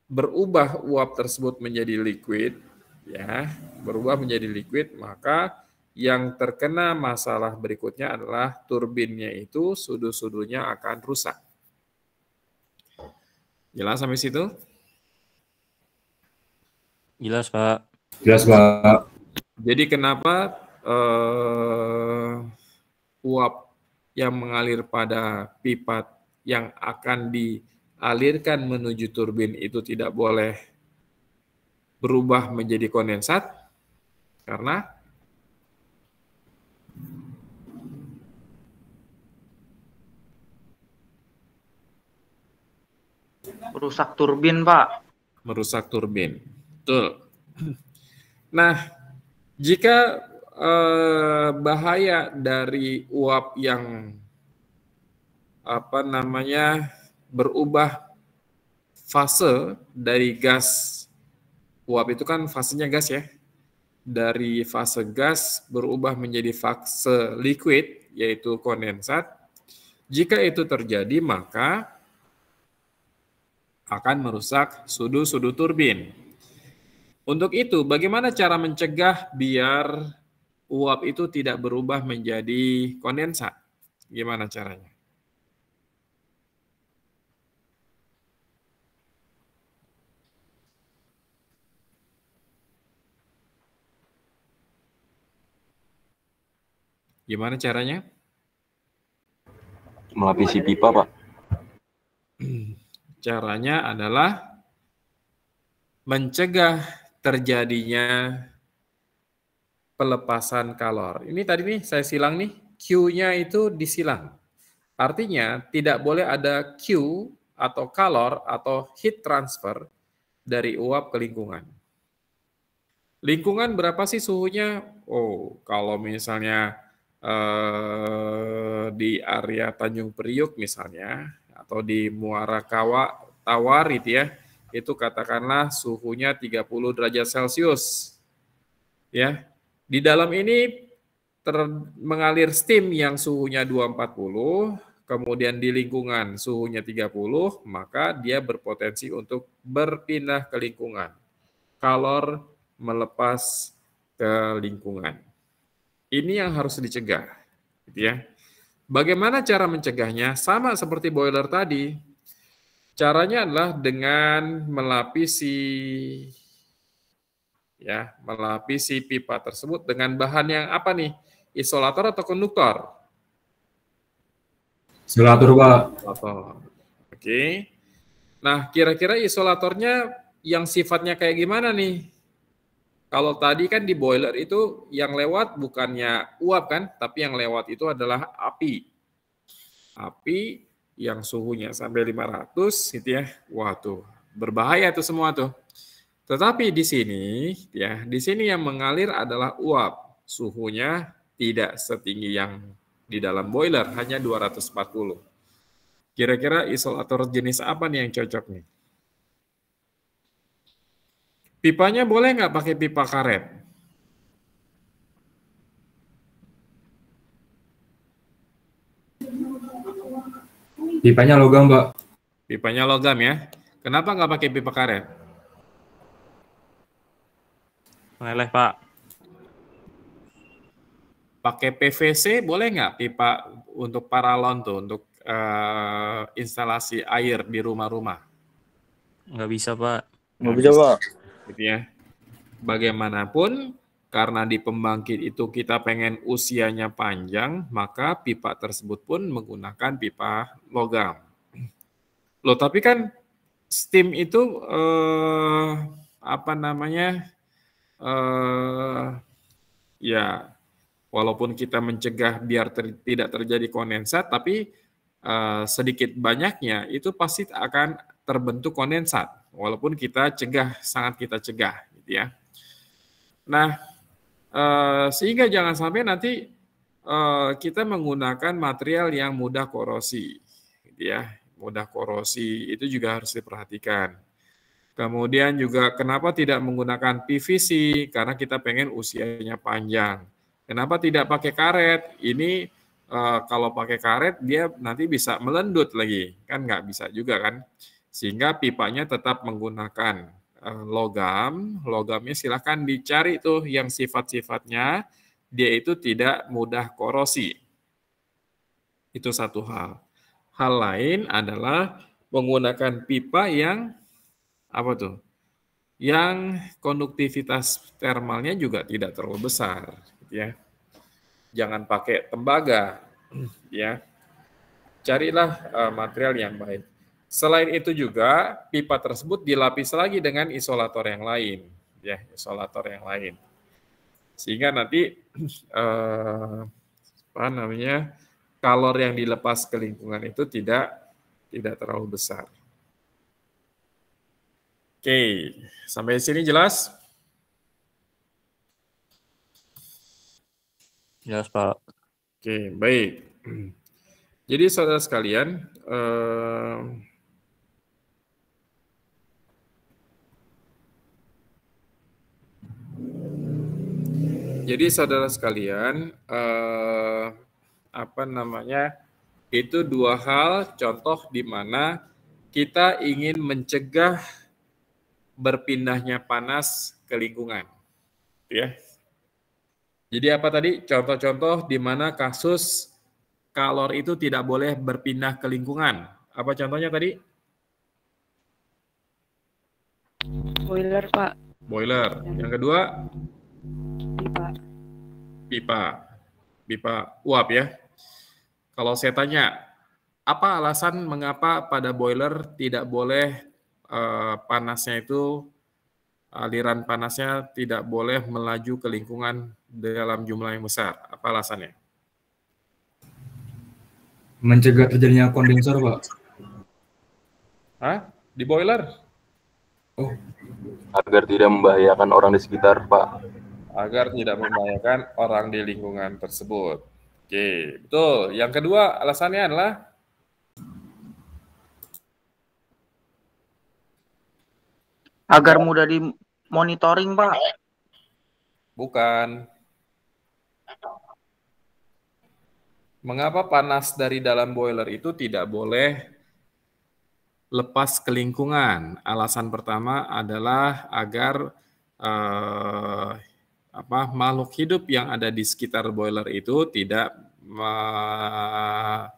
berubah uap tersebut menjadi liquid, ya, maka yang terkena masalah berikutnya adalah turbinnya itu sudu-sudunya akan rusak. Jelas sampai situ?
Jelas, Pak.
Jelas, Pak.
Jadi kenapa uap yang mengalir pada pipa yang akan dialirkan menuju turbin itu tidak boleh berubah menjadi kondensat? Karena
Merusak turbin, Pak.
merusak turbin. Betul. Nah, jika bahaya dari uap yang berubah fase dari gas, uap itu kan fasenya gas ya, dari fase gas berubah menjadi fase liquid, yaitu kondensat. Jika itu terjadi, maka akan merusak sudu-sudu turbin. Untuk itu, bagaimana cara mencegah biar uap itu tidak berubah menjadi kondensat? Gimana caranya? Gimana caranya?
Melapisi pipa, Pak.
Caranya adalah mencegah terjadinya pelepasan kalor. Ini tadi nih saya silang nih, Q-nya itu disilang. Artinya tidak boleh ada Q atau kalor atau heat transfer dari uap ke lingkungan. Lingkungan berapa sih suhunya? Oh, kalau misalnya di area Tanjung Priuk misalnya, atau di Muara Tawar itu katakanlah suhunya 30 derajat Celcius. Ya. Di dalam ini mengalir steam yang suhunya 240, kemudian di lingkungan suhunya 30, maka dia berpotensi untuk berpindah ke lingkungan. Kalor melepas ke lingkungan. Ini yang harus dicegah, gitu ya. Bagaimana cara mencegahnya? Sama seperti boiler tadi. Caranya adalah dengan melapisi pipa tersebut dengan bahan yang apa nih? Isolator atau konduktor?
Isolator, Pak.
Isolator. Oke. Nah, kira-kira isolatornya yang sifatnya kayak gimana nih? Kalau tadi kan di boiler itu yang lewat bukannya uap kan, tapi yang lewat itu adalah api. Api yang suhunya sampai 500 gitu ya. Wah tuh, berbahaya tuh semua tuh. Tetapi di sini yang mengalir adalah uap. Suhunya tidak setinggi yang di dalam boiler, hanya 240. Kira-kira isolator jenis apa nih yang cocok nih? Pipanya boleh nggak pakai pipa karet?
Pipanya logam, Pak.
Pipanya logam ya. Kenapa nggak pakai pipa karet?
Meleleh, Pak.
Pakai PVC boleh nggak pipa untuk paralon tuh, untuk instalasi air di rumah-rumah?
Nggak bisa, Pak.
Nggak bisa, Pak.
Gitu ya. Bagaimanapun, karena di pembangkit itu kita pengen usianya panjang, maka pipa tersebut pun menggunakan pipa logam. Loh, tapi kan steam itu ya walaupun kita mencegah biar tidak terjadi kondensat, tapi sedikit banyaknya itu pasti akan terbentuk kondensat, walaupun sangat kita cegah, gitu ya. Nah, sehingga jangan sampai nanti kita menggunakan material yang mudah korosi, gitu ya. Mudah korosi itu juga harus diperhatikan. Kemudian juga kenapa tidak menggunakan PVC? Karena kita pengen usianya panjang. Kenapa tidak pakai karet? Ini kalau pakai karet dia nanti bisa melendut lagi, kan nggak bisa juga kan? Sehingga pipanya tetap menggunakan logam. Logamnya silahkan dicari tuh yang sifat-sifatnya dia itu tidak mudah korosi. Itu satu hal. Hal lain adalah menggunakan pipa yang apa tuh? Yang konduktivitas termalnya juga tidak terlalu besar, gitu ya. Jangan pakai tembaga, ya. Carilah material yang baik. Selain itu juga pipa tersebut dilapis lagi dengan isolator yang lain, ya, isolator yang lain. Sehingga nanti kalor yang dilepas ke lingkungan itu tidak terlalu besar. Oke, sampai sini jelas?
Jelas, Pak.
Oke, baik. Jadi saudara sekalian, itu dua hal contoh di mana kita ingin mencegah berpindahnya panas ke lingkungan, ya. Jadi apa tadi contoh-contoh di mana kasus kalor itu tidak boleh berpindah ke lingkungan? Apa contohnya tadi?
Boiler, Pak.
Boiler. Yang kedua? Pipa uap ya. Kalau saya tanya, apa alasan mengapa pada boiler tidak boleh panasnya itu, aliran panasnya tidak boleh melaju ke lingkungan dalam jumlah yang besar? Apa alasannya?
Mencegah terjadinya kondensor, Pak.
Hah? Di boiler?
Oh.
Agar tidak membahayakan orang di sekitar, Pak.
Agar tidak membahayakan orang di lingkungan tersebut. Oke, betul. Yang kedua alasannya adalah
agar mudah dimonitoring, Pak.
bukan. Mengapa panas dari dalam boiler itu tidak boleh lepas ke lingkungan? Alasan pertama adalah agar makhluk hidup yang ada di sekitar boiler itu tidak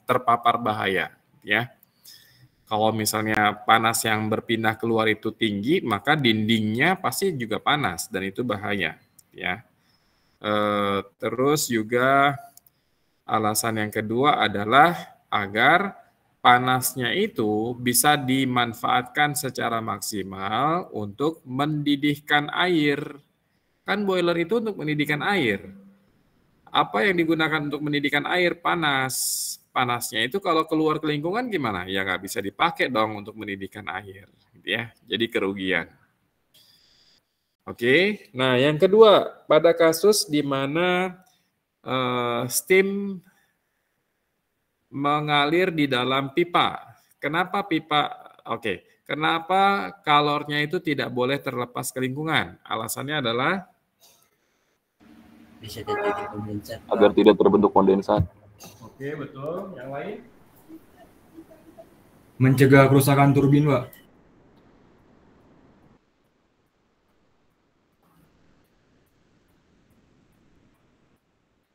terpapar bahaya, ya. Kalau misalnya panas yang berpindah keluar itu tinggi, maka dindingnya pasti juga panas dan itu bahaya, ya. Terus juga alasan yang kedua adalah agar panasnya itu bisa dimanfaatkan secara maksimal untuk mendidihkan air. Kan boiler itu untuk mendidihkan air. Apa yang digunakan untuk mendidihkan air? Panas. Panasnya itu kalau keluar ke lingkungan gimana? Ya nggak bisa dipakai dong untuk mendidihkan air, gitu ya. Jadi kerugian. Oke, nah yang kedua, pada kasus di mana steam mengalir di dalam pipa. Kenapa pipa? Oke. Kenapa kalornya itu tidak boleh terlepas ke lingkungan? Alasannya adalah
Bisa terjadi kondensat.
Agar tidak terbentuk kondensat.
oke, betul. Yang lain?
Mencegah kerusakan turbin, Pak.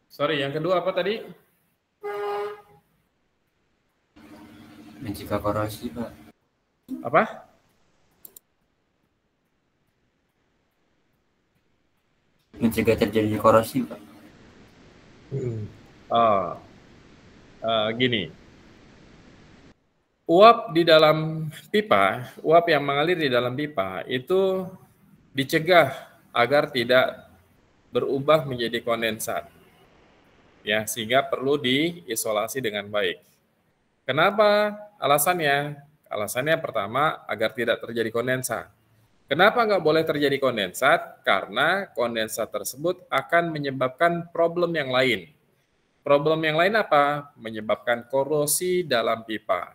Sorry, yang kedua apa tadi?
Mencegah korosi, Pak.
Apa?
Mencegah terjadi korosi, Pak.
Gini. Uap di dalam pipa, uap yang mengalir di dalam pipa itu dicegah agar tidak berubah menjadi kondensat. Ya, sehingga perlu diisolasi dengan baik. Kenapa? Alasannya? Alasannya pertama, agar tidak terjadi kondensat. Kenapa nggak boleh terjadi kondensat? Karena kondensat tersebut akan menyebabkan problem yang lain. Problem yang lain apa? Menyebabkan korosi dalam pipa.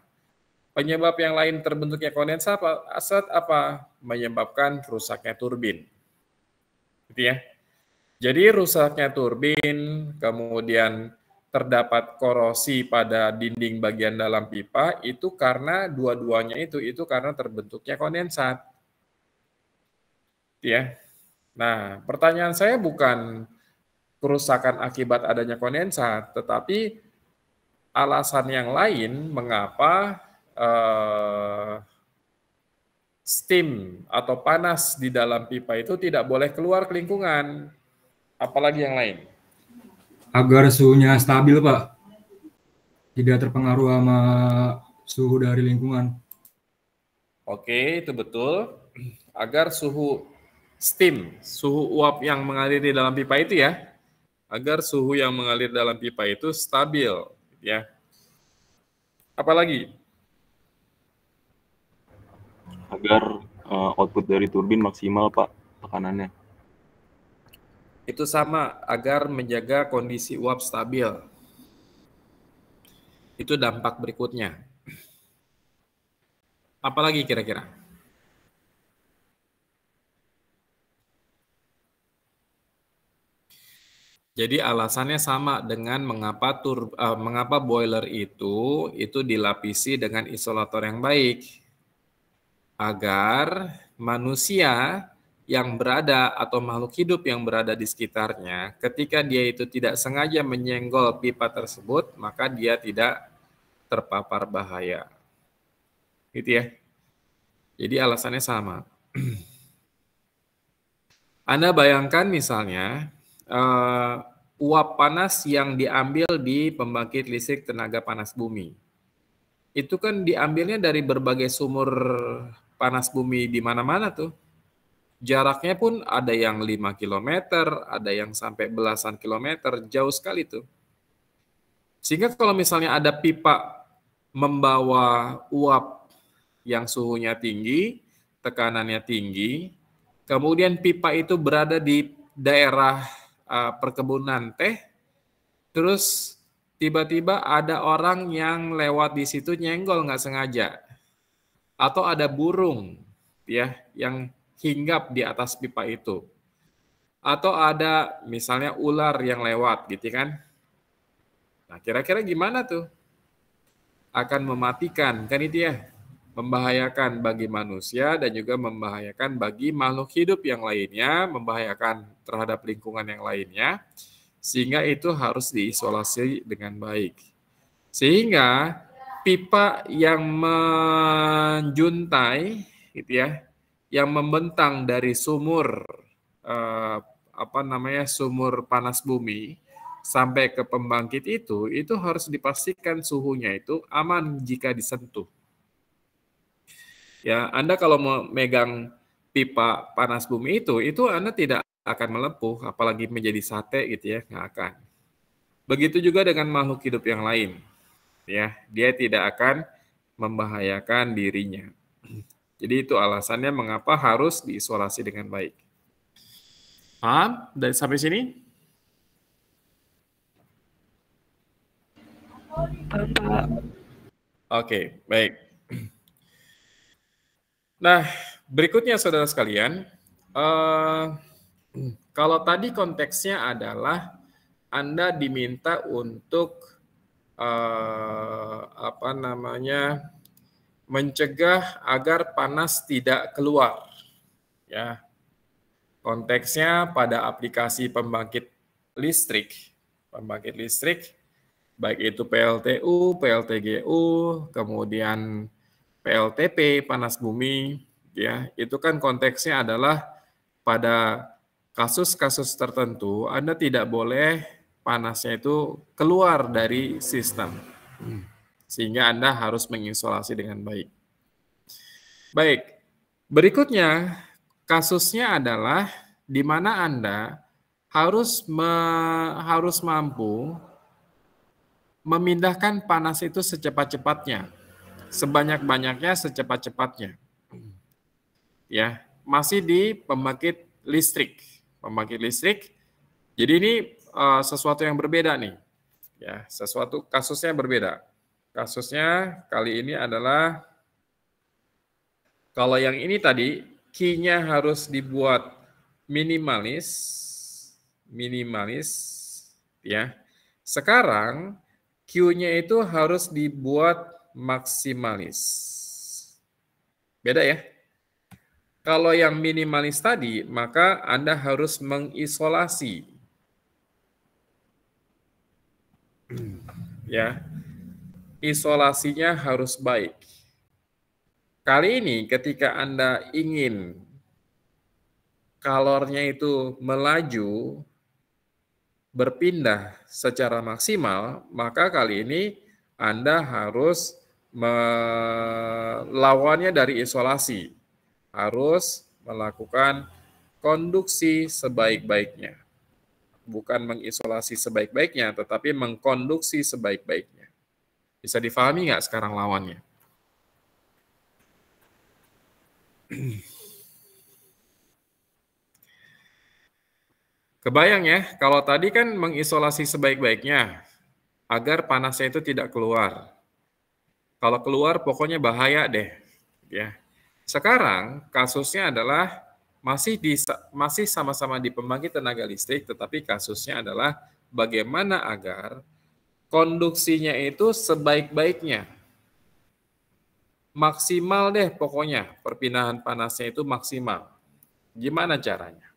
Penyebab yang lain terbentuknya kondensat apa? Menyebabkan rusaknya turbin. Gitu ya. Jadi rusaknya turbin, kemudian terdapat korosi pada dinding bagian dalam pipa, itu karena dua-duanya itu karena terbentuknya kondensat. Ya. Nah, pertanyaan saya bukan kerusakan akibat adanya kondensat, tetapi alasan yang lain mengapa steam atau panas di dalam pipa itu tidak boleh keluar ke lingkungan. Apalagi yang lain?
Agar suhunya stabil, Pak. Tidak terpengaruh sama suhu dari lingkungan.
Oke, itu betul. Agar suhu steam, suhu uap yang mengalir di dalam pipa itu ya, agar suhu yang mengalir dalam pipa itu stabil, ya. Apalagi?
Agar output dari turbin maksimal, Pak, tekanannya.
Itu sama, agar menjaga kondisi uap stabil. Itu dampak berikutnya. Apalagi kira-kira? Jadi alasannya sama dengan mengapa boiler itu dilapisi dengan isolator yang baik. Agar manusia yang berada atau makhluk hidup yang berada di sekitarnya, ketika dia itu tidak sengaja menyenggol pipa tersebut, maka dia tidak terpapar bahaya. Gitu ya. Jadi alasannya sama. Anda bayangkan misalnya uap panas yang diambil di pembangkit listrik tenaga panas bumi. Itu kan diambilnya dari berbagai sumur panas bumi di mana-mana tuh. Jaraknya pun ada yang 5 km, ada yang sampai belasan kilometer, jauh sekali tuh. Sehingga kalau misalnya ada pipa membawa uap yang suhunya tinggi, tekanannya tinggi, kemudian pipa itu berada di daerah perkebunan teh, terus tiba-tiba ada orang yang lewat di situ nyenggol nggak sengaja, atau ada burung ya yang hinggap di atas pipa itu, atau ada misalnya ular yang lewat gitu kan. Nah, kira-kira gimana tuh? Akan mematikan kan itu ya, membahayakan bagi manusia dan juga membahayakan bagi makhluk hidup yang lainnya, membahayakan terhadap lingkungan yang lainnya, sehingga itu harus diisolasi dengan baik. Sehingga pipa yang menjuntai gitu ya, yang membentang dari sumur sumur panas bumi sampai ke pembangkit itu harus dipastikan suhunya itu aman jika disentuh. Ya, Anda kalau mau megang pipa panas bumi itu Anda tidak akan melepuh, apalagi menjadi sate gitu ya, nggak akan. Begitu juga dengan makhluk hidup yang lain. Ya, dia tidak akan membahayakan dirinya. Jadi itu alasannya mengapa harus diisolasi dengan baik. Paham? Dari sampai sini?
Pak.
Oke, baik. Nah, berikutnya saudara sekalian, kalau tadi konteksnya adalah Anda diminta untuk mencegah agar panas tidak keluar, ya. Konteksnya pada aplikasi pembangkit listrik, baik itu PLTU, PLTGU, kemudian PLTP, panas bumi, ya, itu kan konteksnya adalah pada kasus-kasus tertentu Anda tidak boleh panasnya itu keluar dari sistem, sehingga Anda harus mengisolasi dengan baik. Baik, berikutnya kasusnya adalah di mana Anda harus mampu memindahkan panas itu secepat-cepatnya, sebanyak-banyaknya, secepat-cepatnya. Ya, masih di pembangkit listrik. Jadi ini sesuatu yang berbeda nih. Ya, kasusnya berbeda. Kasusnya kali ini adalah, kalau yang ini tadi key-nya harus dibuat minimalis, ya. Sekarang Q-nya itu harus dibuat maksimalis. Beda ya. Kalau yang minimalis tadi, maka Anda harus mengisolasi. Ya. Isolasinya harus baik. Kali ini ketika Anda ingin kalornya itu melaju, berpindah secara maksimal, maka kali ini Anda harus melawannya dari isolasi. Harus melakukan konduksi sebaik-baiknya. Bukan mengisolasi sebaik-baiknya, tetapi mengkonduksi sebaik-baiknya. Bisa difahami nggak sekarang lawannya? Kebayang ya, kalau tadi kan mengisolasi sebaik-baiknya agar panasnya itu tidak keluar. Kalau keluar pokoknya bahaya deh, ya. Sekarang kasusnya adalah masih sama-sama di pembangkit tenaga listrik, tetapi kasusnya adalah bagaimana agar konduksinya itu sebaik-baiknya. Maksimal deh pokoknya, perpindahan panasnya itu maksimal. Gimana caranya?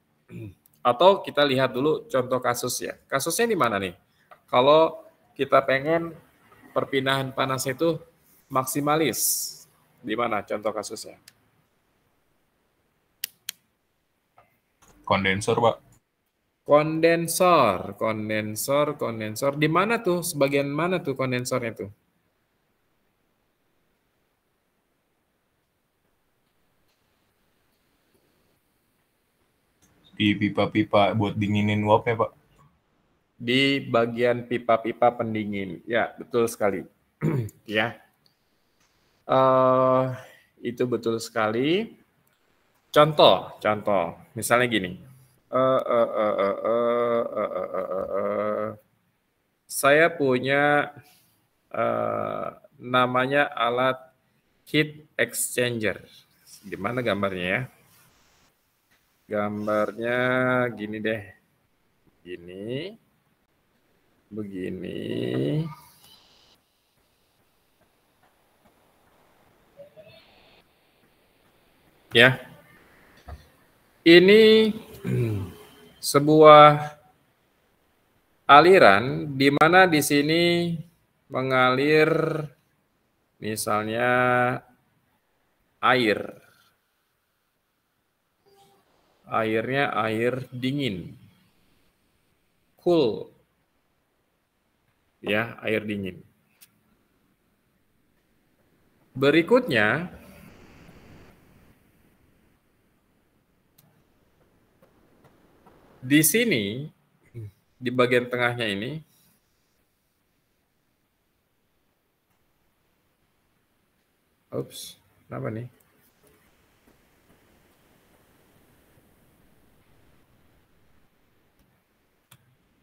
Atau kita lihat dulu contoh kasus ya. Kasusnya di mana nih? Kalau kita pengen perpindahan panasnya itu maksimalis, di mana contoh kasusnya?
Kondensor, Pak.
Kondensor. Di mana tuh? Sebagian mana tuh kondensornya tuh?
Di pipa-pipa buat dinginin uapnya, Pak.
Di bagian pipa-pipa pendingin. Ya, betul sekali. Ya. Itu betul sekali. Contoh. Misalnya gini. Saya punya namanya alat heat exchanger. Di mana gambarnya ya? Gambarnya gini deh. Begini. Ya. Ini sebuah aliran di mana di sini mengalir misalnya air. Airnya air dingin. Cool. Ya, air dingin. Berikutnya, di sini, di bagian tengahnya ini, kenapa nih?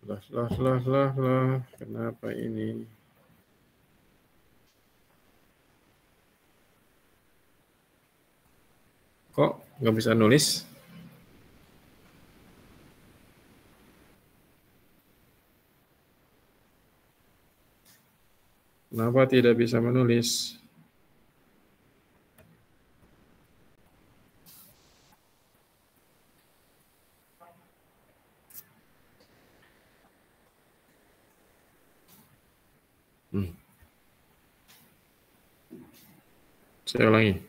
Lah, kenapa ini? Kok nggak bisa nulis? Kenapa tidak bisa menulis? Saya ulangi.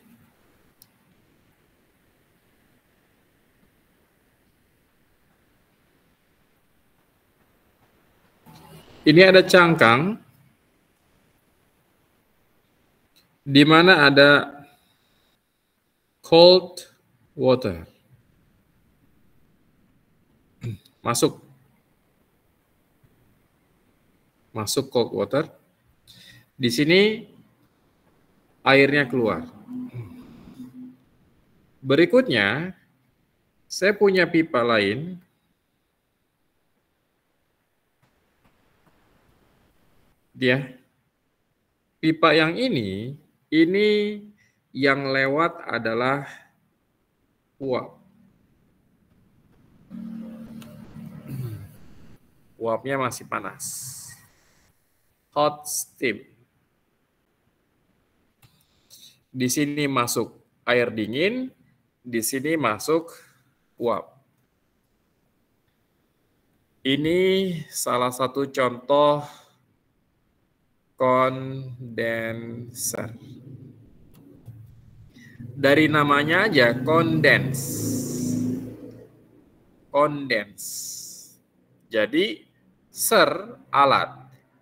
Ini ada cangkang di mana ada cold water. Masuk cold water. Di sini airnya keluar. Berikutnya, saya punya pipa lain. Pipa yang ini yang lewat adalah uap. Uapnya masih panas. Hot steam. Di sini masuk air dingin, di sini masuk uap. Ini salah satu contoh kondenser. Dari namanya aja kondens. Jadi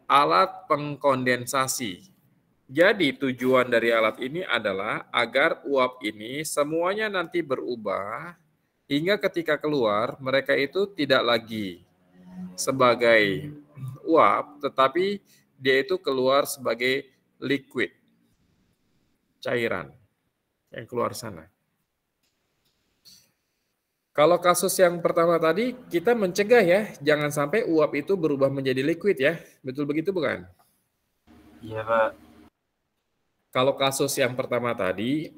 alat pengkondensasi. Jadi tujuan dari alat ini adalah agar uap ini semuanya nanti berubah hingga ketika keluar mereka itu tidak lagi sebagai uap, tetapi dia itu keluar sebagai liquid, cairan yang keluar sana. Kalau kasus yang pertama tadi, kita mencegah ya, jangan sampai uap itu berubah menjadi liquid ya. Betul begitu bukan?
Iya, Pak.
Kalau kasus yang pertama tadi,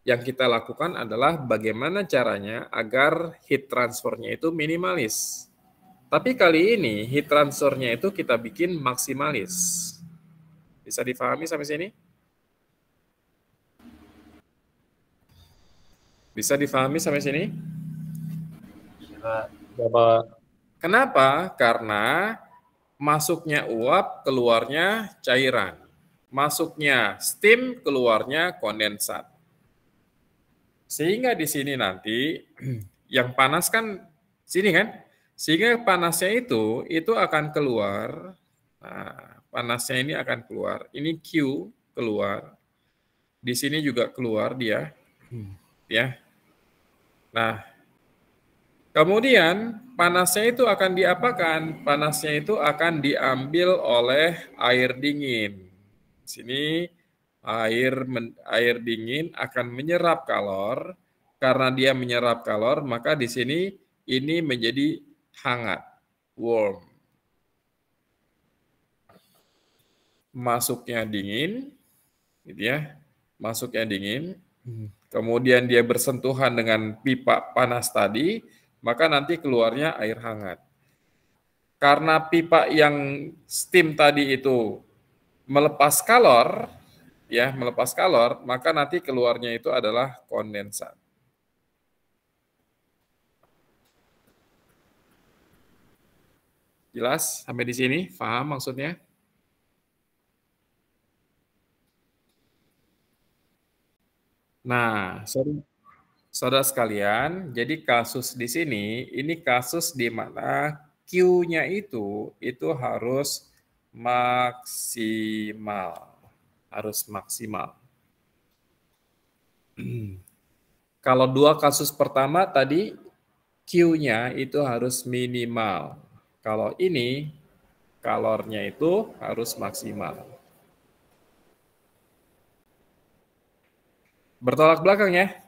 yang kita lakukan adalah bagaimana caranya agar heat transfernya itu minimalis. Tapi kali ini heat transfernya itu kita bikin maksimalis. Bisa difahami sampai sini? Bisa difahami sampai sini?
Iya,
Bapak.
Kenapa? Karena masuknya uap, keluarnya cairan. Masuknya steam, keluarnya kondensat. Sehingga di sini nanti yang panas kan sini kan? Sehingga panasnya itu akan keluar. Nah, panasnya ini akan keluar. Ini Q keluar. Di sini juga keluar dia. Ya. Nah, kemudian panasnya itu akan diapakan? Panasnya itu akan diambil oleh air dingin. Sini air dingin akan menyerap kalor. Karena dia menyerap kalor, maka di sini ini menjadi hangat, warm. Masuknya dingin, gitu ya. Masuknya dingin. Kemudian dia bersentuhan dengan pipa panas tadi, maka nanti keluarnya air hangat. Karena pipa yang steam tadi itu melepas kalor, maka nanti keluarnya itu adalah kondensat. Jelas sampai di sini? Paham maksudnya? Nah, saudara sekalian, jadi kasus di sini, ini kasus di mana Q-nya itu harus maksimal. Harus maksimal. Kalau dua kasus pertama tadi, Q-nya itu harus minimal. Kalau ini, kalornya itu harus maksimal. Bertolak belakang ya.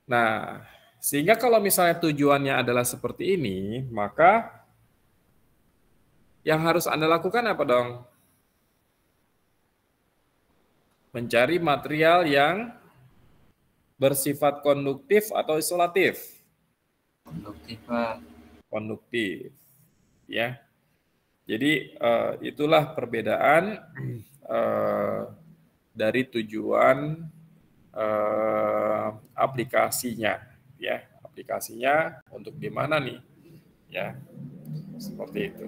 Nah, sehingga kalau misalnya tujuannya adalah seperti ini, maka yang harus Anda lakukan apa dong? Mencari material yang bersifat konduktif atau isolatif?
Konduktif, Pak.
Konduktif, ya. Jadi itulah perbedaan dari tujuan aplikasinya, ya. Aplikasinya untuk di mana nih, ya? Seperti itu.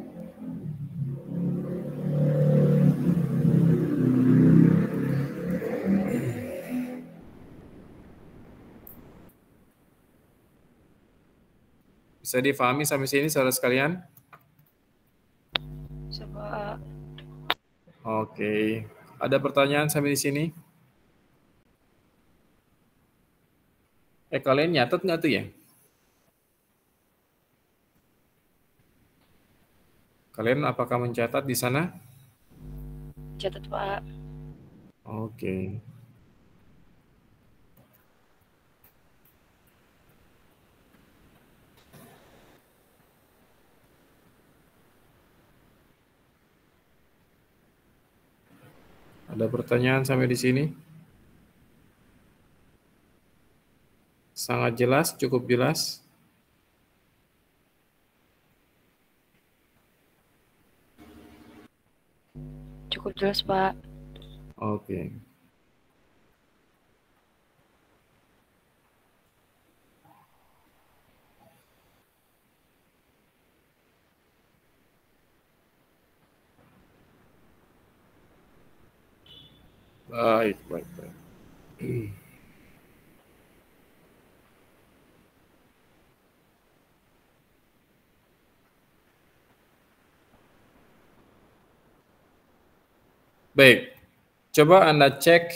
Bisa difahami sampai sini, saudara sekalian?
Bisa, Pak.
Oke. Ada pertanyaan sampai di sini? Kalian nyatet nggak tuh ya? Kalian apakah mencatat di sana?
Catat, Pak.
Oke. Ada pertanyaan sampai di sini? Sangat jelas, cukup jelas.
Cukup jelas, Pak.
Oke. Baik, baik, baik. Baik, coba Anda cek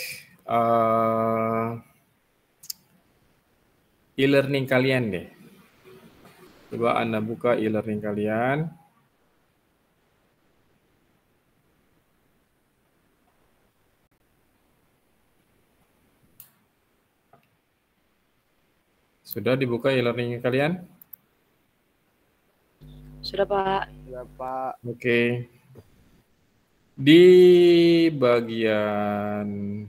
e-learning kalian deh. Coba Anda buka e-learning kalian. Sudah dibuka e-learning kalian?
Sudah, Pak.
Sudah, Pak.
Oke. Di bagian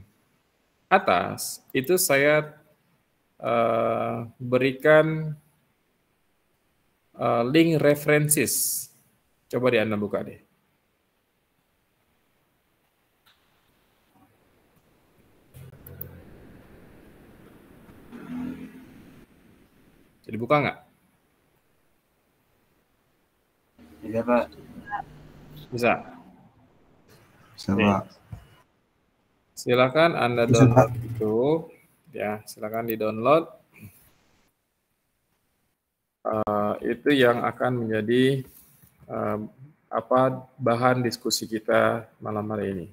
atas itu saya berikan link references. Coba Anda buka deh. Jadi buka nggak?
Bisa, Pak.
Bisa.
Bisa, Pak.
Silakan Anda
Bisa,
download
Pak.
itu, ya silakan di-download. Itu yang akan menjadi bahan diskusi kita malam hari ini.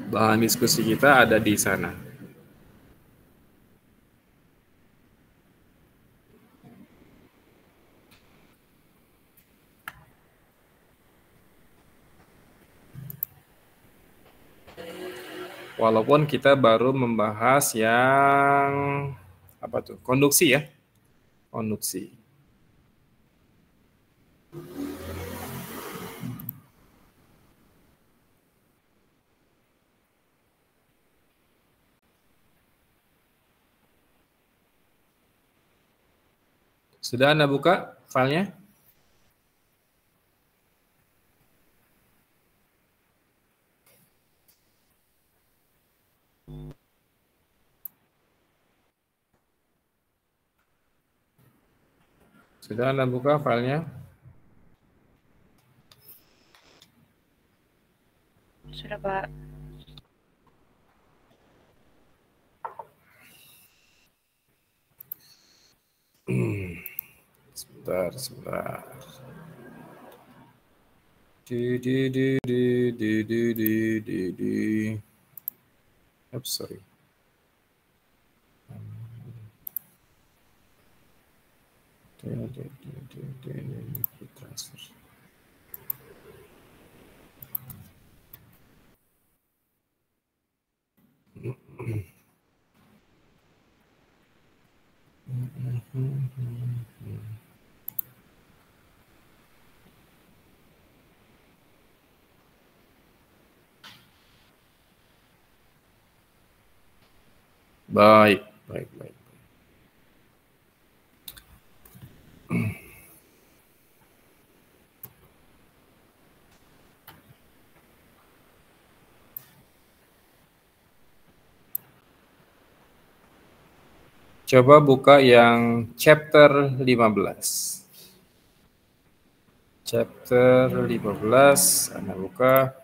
Bahan diskusi kita ada di sana. Walaupun kita baru membahas yang apa tuh? Konduksi ya. Konduksi. Sudah Anda buka filenya? Sudah Anda buka filenya?
Sudah, Pak.
Sebentar. Oops, sorry. Transfer. Baik, baik, baik. Coba buka yang chapter 15. Chapter 15, Anda buka.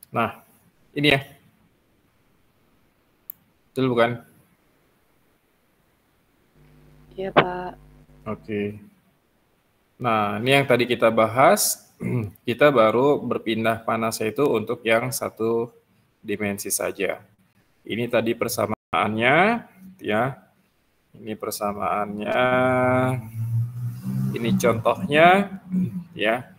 Nah, ini ya. Betul bukan?
Iya, Pak.
Oke. Nah, ini yang tadi kita bahas, kita baru berpindah panasnya itu untuk yang satu dimensi saja. Ini tadi persamaannya, ya. Ini persamaannya, ini contohnya, ya.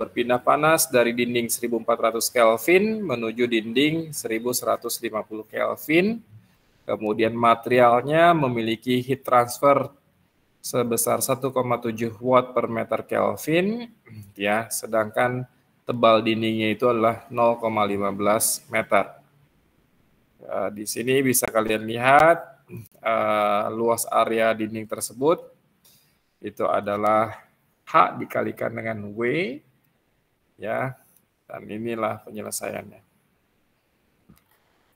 Berpindah panas dari dinding 1400 Kelvin menuju dinding 1150 Kelvin. Kemudian materialnya memiliki heat transfer sebesar 1,7 watt per meter Kelvin, ya, sedangkan tebal dindingnya itu adalah 0,15 meter. Di sini bisa kalian lihat luas area dinding tersebut itu adalah H dikalikan dengan W, ya, dan inilah penyelesaiannya.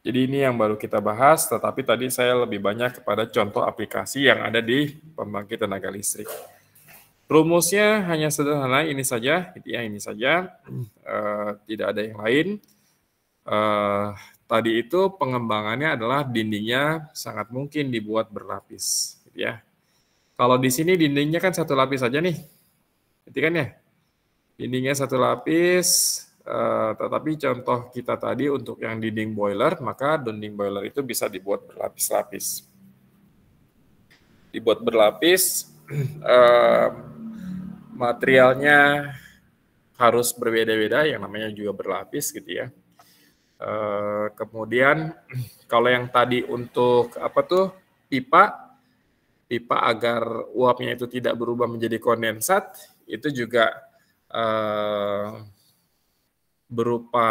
Jadi ini yang baru kita bahas, tetapi tadi saya lebih banyak kepada contoh aplikasi yang ada di pembangkit tenaga listrik. Rumusnya hanya sederhana, ini saja, ya, ini saja, tidak ada yang lain. Tadi itu pengembangannya adalah dindingnya sangat mungkin dibuat berlapis, ya. Kalau di sini dindingnya kan satu lapis saja nih, gitu kan ya? Dindingnya satu lapis. Tetapi contoh kita tadi untuk yang dinding boiler, maka dinding boiler itu bisa dibuat berlapis-lapis. Dibuat berlapis, materialnya harus berbeda-beda, yang namanya juga berlapis gitu ya. Kemudian kalau yang tadi untuk apa tuh pipa agar uapnya itu tidak berubah menjadi kondensat, itu juga berupa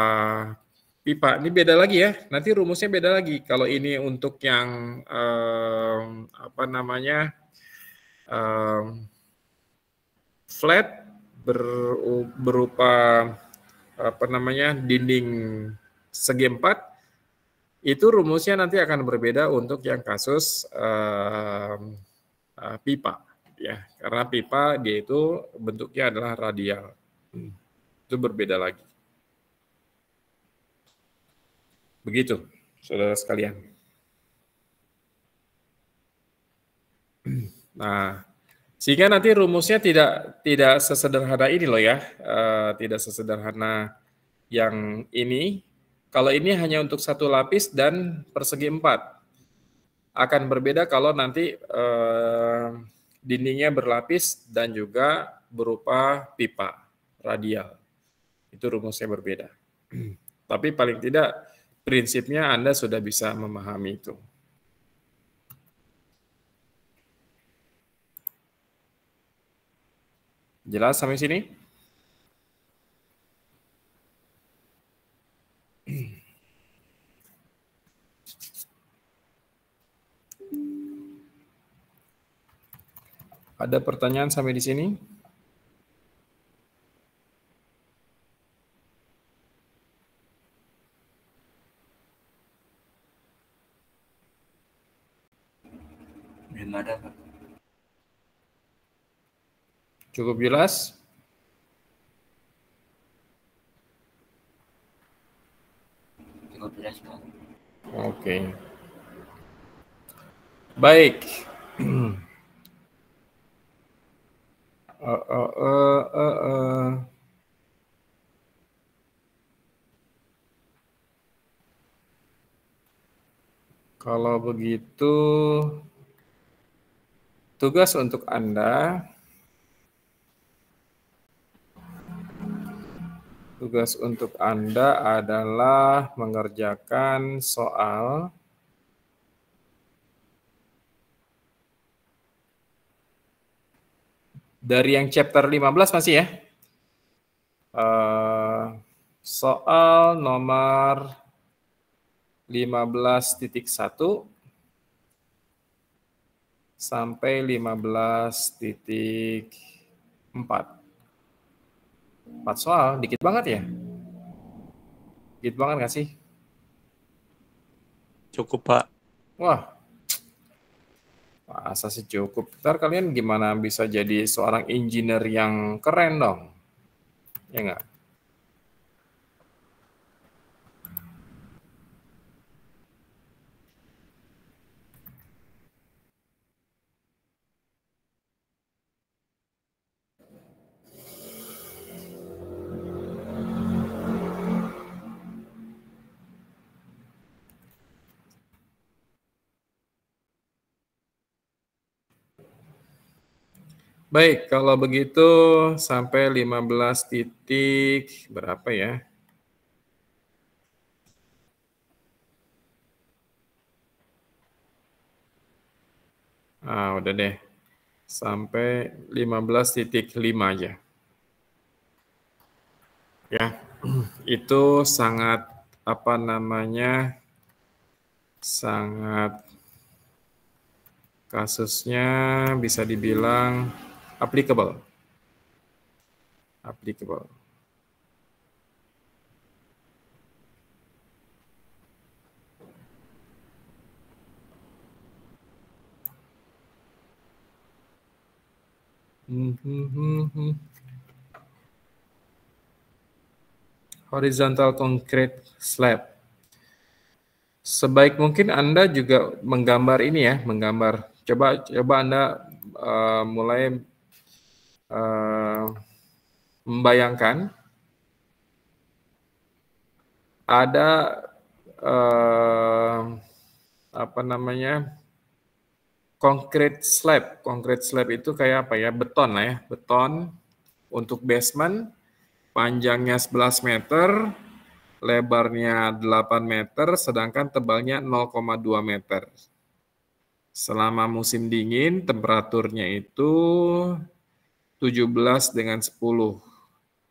pipa. Ini beda lagi ya, nanti rumusnya beda lagi. Kalau ini untuk yang apa namanya flat berupa apa namanya dinding segi 4, itu rumusnya nanti akan berbeda untuk yang kasus pipa, ya, karena pipa dia itu bentuknya adalah radial, itu berbeda lagi. Begitu, saudara sekalian. Nah, sehingga nanti rumusnya tidak sesederhana ini loh ya, tidak sesederhana yang ini. Kalau ini hanya untuk satu lapis dan persegi 4. Akan berbeda kalau nanti dindingnya berlapis dan juga berupa pipa radial. Itu rumusnya berbeda. Tapi paling tidak prinsipnya Anda sudah bisa memahami itu. Jelas sampai sini? Ada pertanyaan sampai di sini?
Belum ada, Pak.
Cukup jelas?
Cukup jelas, Pak.
Oke. Baik. Kalau begitu, tugas untuk Anda adalah mengerjakan soal Dari yang chapter 15 masih ya. Soal nomor 15.1 sampai 15.4. 4 soal, dikit banget ya? Dikit banget nggak sih?
Cukup, Pak.
Wah, masa sih cukup. Ntar kalian gimana bisa jadi seorang engineer yang keren dong? Ya nggak? Baik, kalau begitu sampai 15 titik berapa ya? Udah deh. Sampai 15.5 aja. Ya, itu sangat apa namanya? Sangat kasusnya bisa dibilang applicable. Applicable. Horizontal concrete slab. Sebaik mungkin Anda juga menggambar ini ya, menggambar. Coba Anda mulai membayangkan ada apa namanya? Concrete slab. Concrete slab itu kayak apa ya? Beton lah ya, beton untuk basement, panjangnya 11 meter, lebarnya 8 meter, sedangkan tebalnya 0,2 meter. Selama musim dingin, temperaturnya itu 17 dengan 10.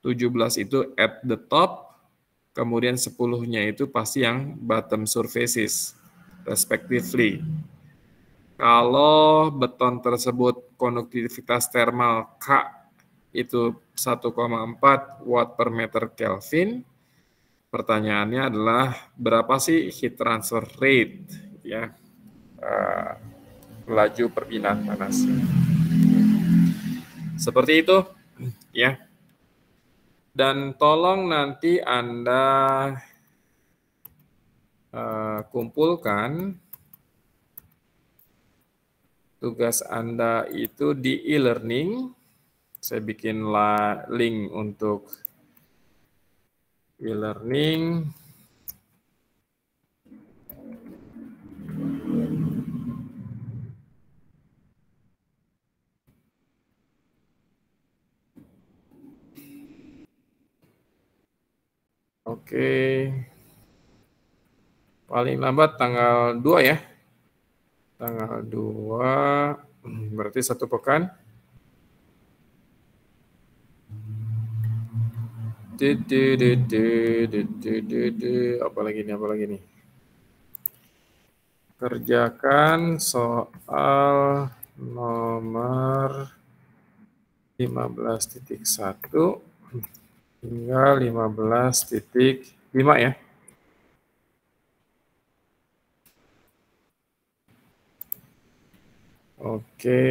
17 itu at the top, kemudian 10-nya itu pasti yang bottom surfaces, respectively. Kalau beton tersebut konduktivitas termal K itu 1,4 watt per meter Kelvin, pertanyaannya adalah berapa sih heat transfer rate, ya, laju perpindahan panas. Seperti itu, ya. Dan tolong nanti Anda kumpulkan tugas Anda itu di e-learning. Saya bikin link untuk e-learning. Oke. Paling lambat tanggal 2 ya. Tanggal 2, berarti 1 pekan. Apalagi nih? Kerjakan soal nomor 15.1 hingga 15.5 ya. Oke.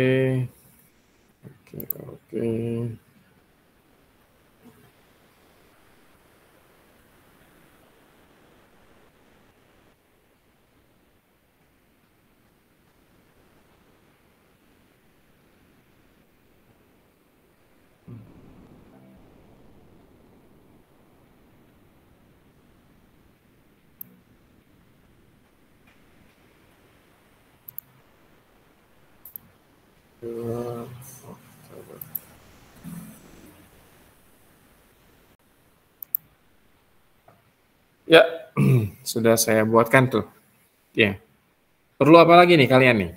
Ya, sudah saya buatkan tuh. Ya. Perlu apa lagi nih kalian nih?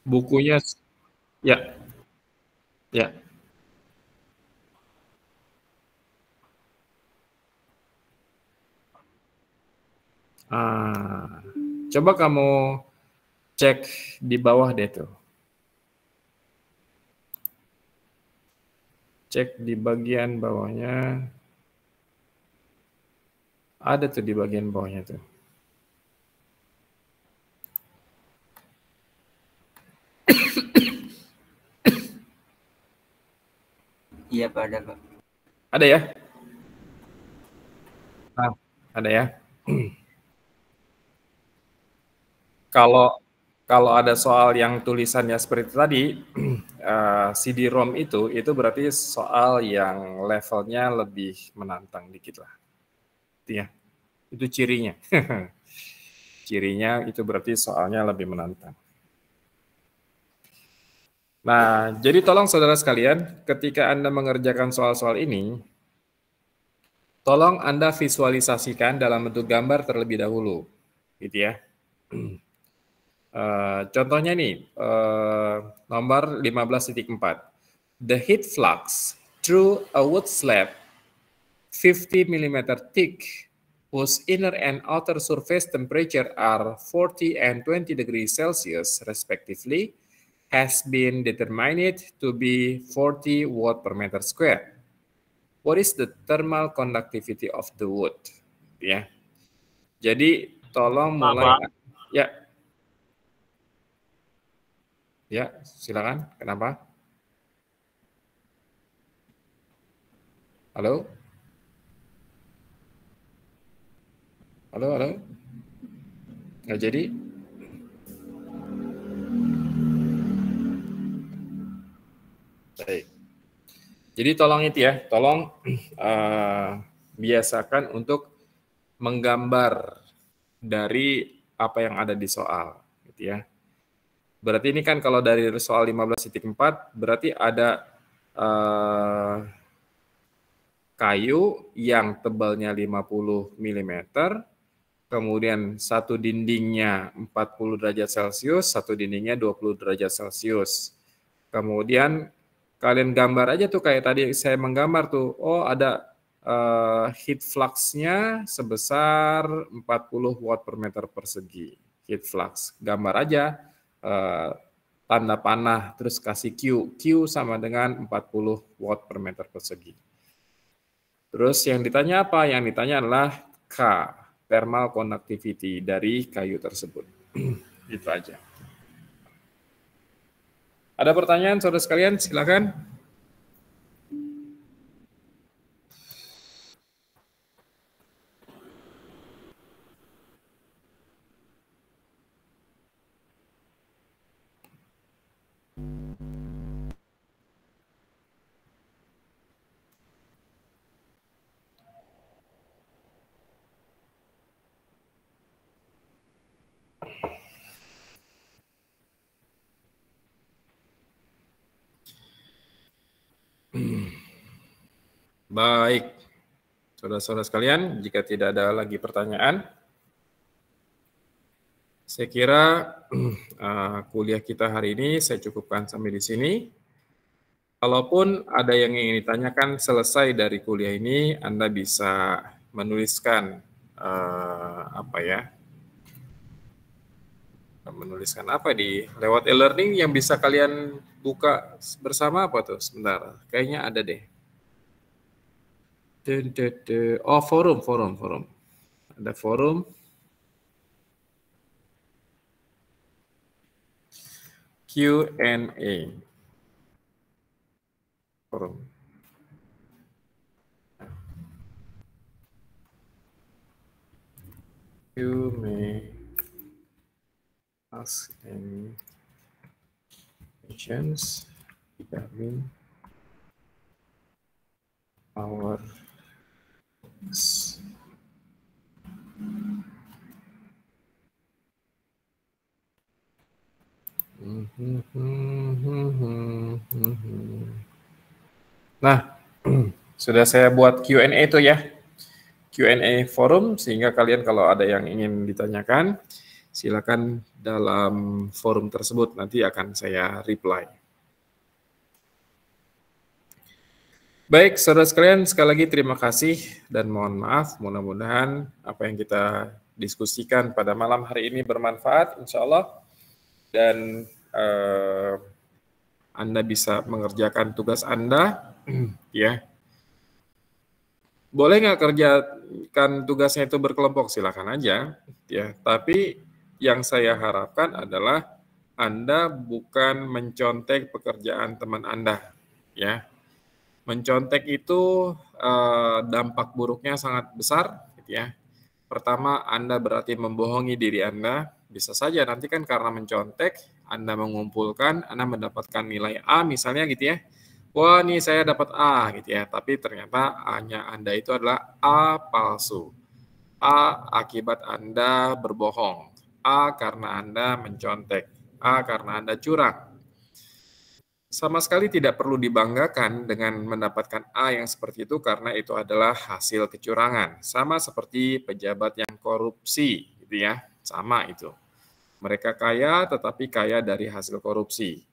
Bukunya, ya, ya. Coba kamu cek di bawah deh tuh. Cek di bagian bawahnya. Ada tuh di bagian bawahnya tuh.
Iya Pak, ada Pak.
Ada ya? Nah, ada ya. Kalau ada soal yang tulisannya seperti tadi, CD-ROM itu berarti soal yang levelnya lebih menantang dikit lah. Itu cirinya. Cirinya itu berarti soalnya lebih menantang. Nah, jadi tolong saudara sekalian, ketika Anda mengerjakan soal-soal ini, tolong Anda visualisasikan dalam bentuk gambar terlebih dahulu, gitu ya. Contohnya nih, nomor 15.4. The heat flux through a wood slab 50 mm thick, whose inner and outer surface temperature are 40 and 20 degrees Celsius respectively, has been determined to be 40 watt per meter square. What is the thermal conductivity of the wood? Ya. Jadi tolong mulai. Ya. Ya, silakan. Kenapa? Halo? Halo? Nggak jadi? Baik. Jadi tolong itu ya, tolong biasakan untuk menggambar dari apa yang ada di soal, gitu ya. Berarti ini kan kalau dari soal 15.4 berarti ada kayu yang tebalnya 50 mm, kemudian satu dindingnya 40 derajat Celcius, satu dindingnya 20 derajat Celcius. Kemudian kalian gambar aja tuh kayak tadi saya menggambar tuh, oh ada heat flux-nya sebesar 40 watt per meter persegi. Heat flux, gambar aja tanda panah, terus kasih Q. Q sama dengan 40 watt per meter persegi. Terus yang ditanya apa? Yang ditanya adalah K, thermal conductivity dari kayu tersebut. Itu aja. Ada pertanyaan saudara sekalian? Silakan. Baik, saudara-saudara sekalian, jika tidak ada lagi pertanyaan, saya kira kuliah kita hari ini saya cukupkan sampai di sini. Kalaupun ada yang ingin ditanyakan selesai dari kuliah ini, Anda bisa menuliskan menuliskan apa di lewat e-learning yang bisa kalian buka bersama apa tuh? Sebentar, kayaknya ada deh. Oh, forum. Ada forum. Q&A. Forum. You may ask any questions regarding our Nah, sudah saya buat Q&A itu ya. Q&A forum, sehingga kalian kalau ada yang ingin ditanyakan, silakan dalam forum tersebut nanti akan saya reply. Baik, saudara sekalian, sekali lagi terima kasih dan mohon maaf, mudah-mudahan apa yang kita diskusikan pada malam hari ini bermanfaat, insya Allah, dan Anda bisa mengerjakan tugas Anda, ya. Boleh nggak kerjakan tugasnya itu berkelompok? Silakan aja, ya. Tapi yang saya harapkan adalah Anda bukan mencontek pekerjaan teman Anda, ya. Mencontek itu dampak buruknya sangat besar, gitu ya. Pertama, Anda berarti membohongi diri Anda. Bisa saja nanti kan karena mencontek, Anda mengumpulkan, Anda mendapatkan nilai A misalnya gitu ya. Wah, nih saya dapat A gitu ya. Tapi ternyata A-nya Anda itu adalah A palsu. A akibat Anda berbohong. A karena Anda mencontek. A karena Anda curang. Sama sekali tidak perlu dibanggakan dengan mendapatkan A yang seperti itu karena itu adalah hasil kecurangan. Sama seperti pejabat yang korupsi, gitu ya. Sama itu. Mereka kaya tetapi kaya dari hasil korupsi.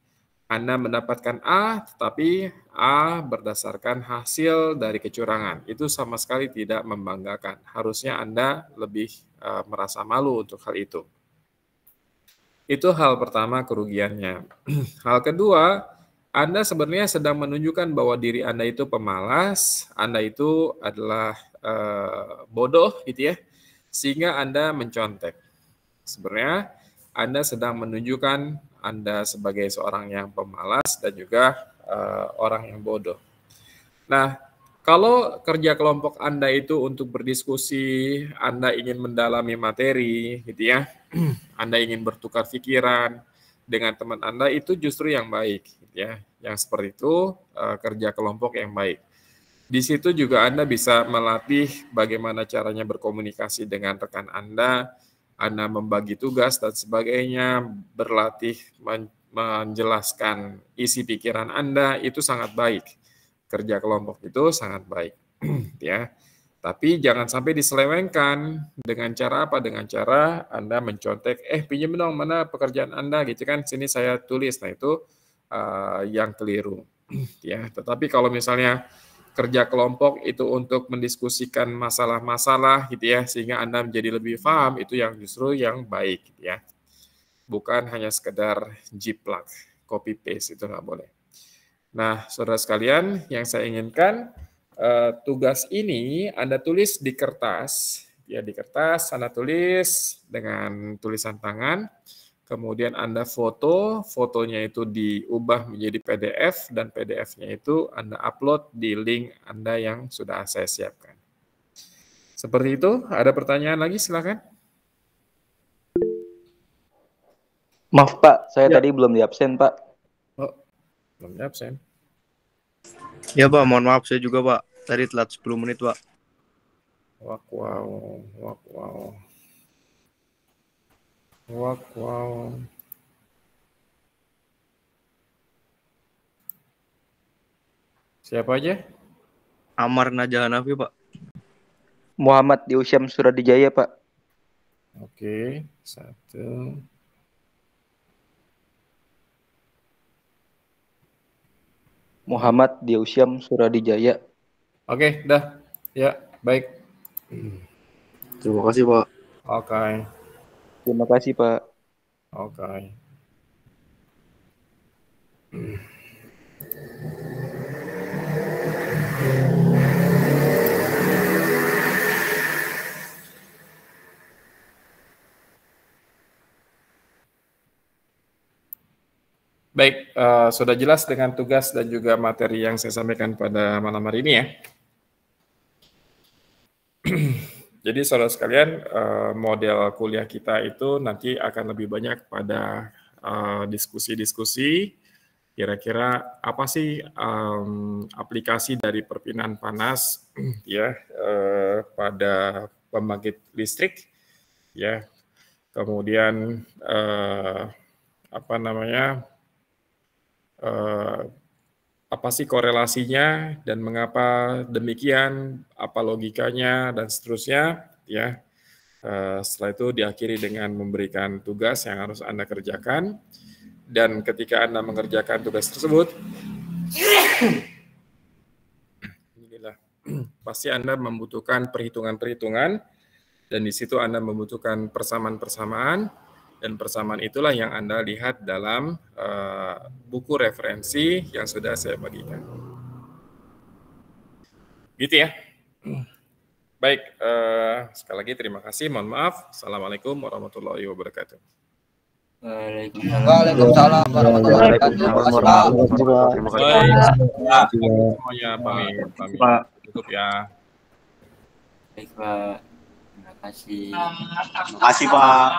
Anda mendapatkan A tetapi A berdasarkan hasil dari kecurangan. Itu sama sekali tidak membanggakan. Harusnya Anda lebih merasa malu untuk hal itu. Itu hal pertama kerugiannya. Hal kedua, Anda sebenarnya sedang menunjukkan bahwa diri Anda itu pemalas, Anda itu adalah bodoh gitu ya, sehingga Anda mencontek. Sebenarnya Anda sedang menunjukkan Anda sebagai seorang yang pemalas dan juga orang yang bodoh. Nah, kalau kerja kelompok Anda itu untuk berdiskusi, Anda ingin mendalami materi gitu ya, Anda ingin bertukar pikiran dengan teman Anda, itu justru yang baik, ya. Yang seperti itu kerja kelompok yang baik. Di situ juga Anda bisa melatih bagaimana caranya berkomunikasi dengan rekan Anda membagi tugas dan sebagainya, berlatih menjelaskan isi pikiran Anda, itu sangat baik. Kerja kelompok itu sangat baik, ya. Tapi jangan sampai diselewengkan dengan cara apa? Dengan cara Anda mencontek, pinjam dong mana pekerjaan Anda gitu kan, sini saya tulis. Nah itu yang keliru. Ya, tetapi kalau misalnya kerja kelompok itu untuk mendiskusikan masalah-masalah gitu ya, sehingga Anda menjadi lebih paham, itu yang justru yang baik gitu ya. Bukan hanya sekedar jiplak, copy paste, itu nggak boleh. Nah, saudara sekalian, yang saya inginkan tugas ini Anda tulis di kertas, ya di kertas Anda tulis dengan tulisan tangan, kemudian Anda fotonya itu diubah menjadi PDF dan PDF-nya itu Anda upload di link Anda yang sudah saya siapkan. Seperti itu, ada pertanyaan lagi silakan.
Maaf Pak, saya tadi belum di absen Pak.
Oh, belum di absen.
Ya Pak, mohon maaf saya juga Pak. Tadi telat 10 menit Pak.
Wow. Siapa aja?
Amar Najah Hanafi Pak.
Muhammad Diusyam Suradijaya Pak.
Oke, 1.
Muhammad Diusyam Suradijaya.
Oke, dah. Ya, baik.
Terima kasih Pak.
Oke.
Terima kasih Pak.
Oke. Baik, sudah jelas dengan tugas dan juga materi yang saya sampaikan pada malam hari ini ya. Jadi saudara sekalian, model kuliah kita itu nanti akan lebih banyak pada diskusi-diskusi, kira-kira apa sih aplikasi dari perpindahan panas ya pada pembangkit listrik ya. Kemudian apa sih korelasinya dan mengapa demikian, apa logikanya dan seterusnya ya. Setelah itu diakhiri dengan memberikan tugas yang harus Anda kerjakan. Dan ketika Anda mengerjakan tugas tersebut, pasti Anda membutuhkan perhitungan-perhitungan, dan di situ Anda membutuhkan persamaan-persamaan, dan persamaan itulah yang Anda lihat dalam buku referensi yang sudah saya bagikan. Gitu ya. Baik, sekali lagi terima kasih, mohon maaf. Assalamualaikum warahmatullahi wabarakatuh.
Waalaikumsalam warahmatullahi wabarakatuh.
Terima kasih. Semuanya pamit. Tutup ya.
Baik, Pak. Terima kasih.
Terima kasih, Pak.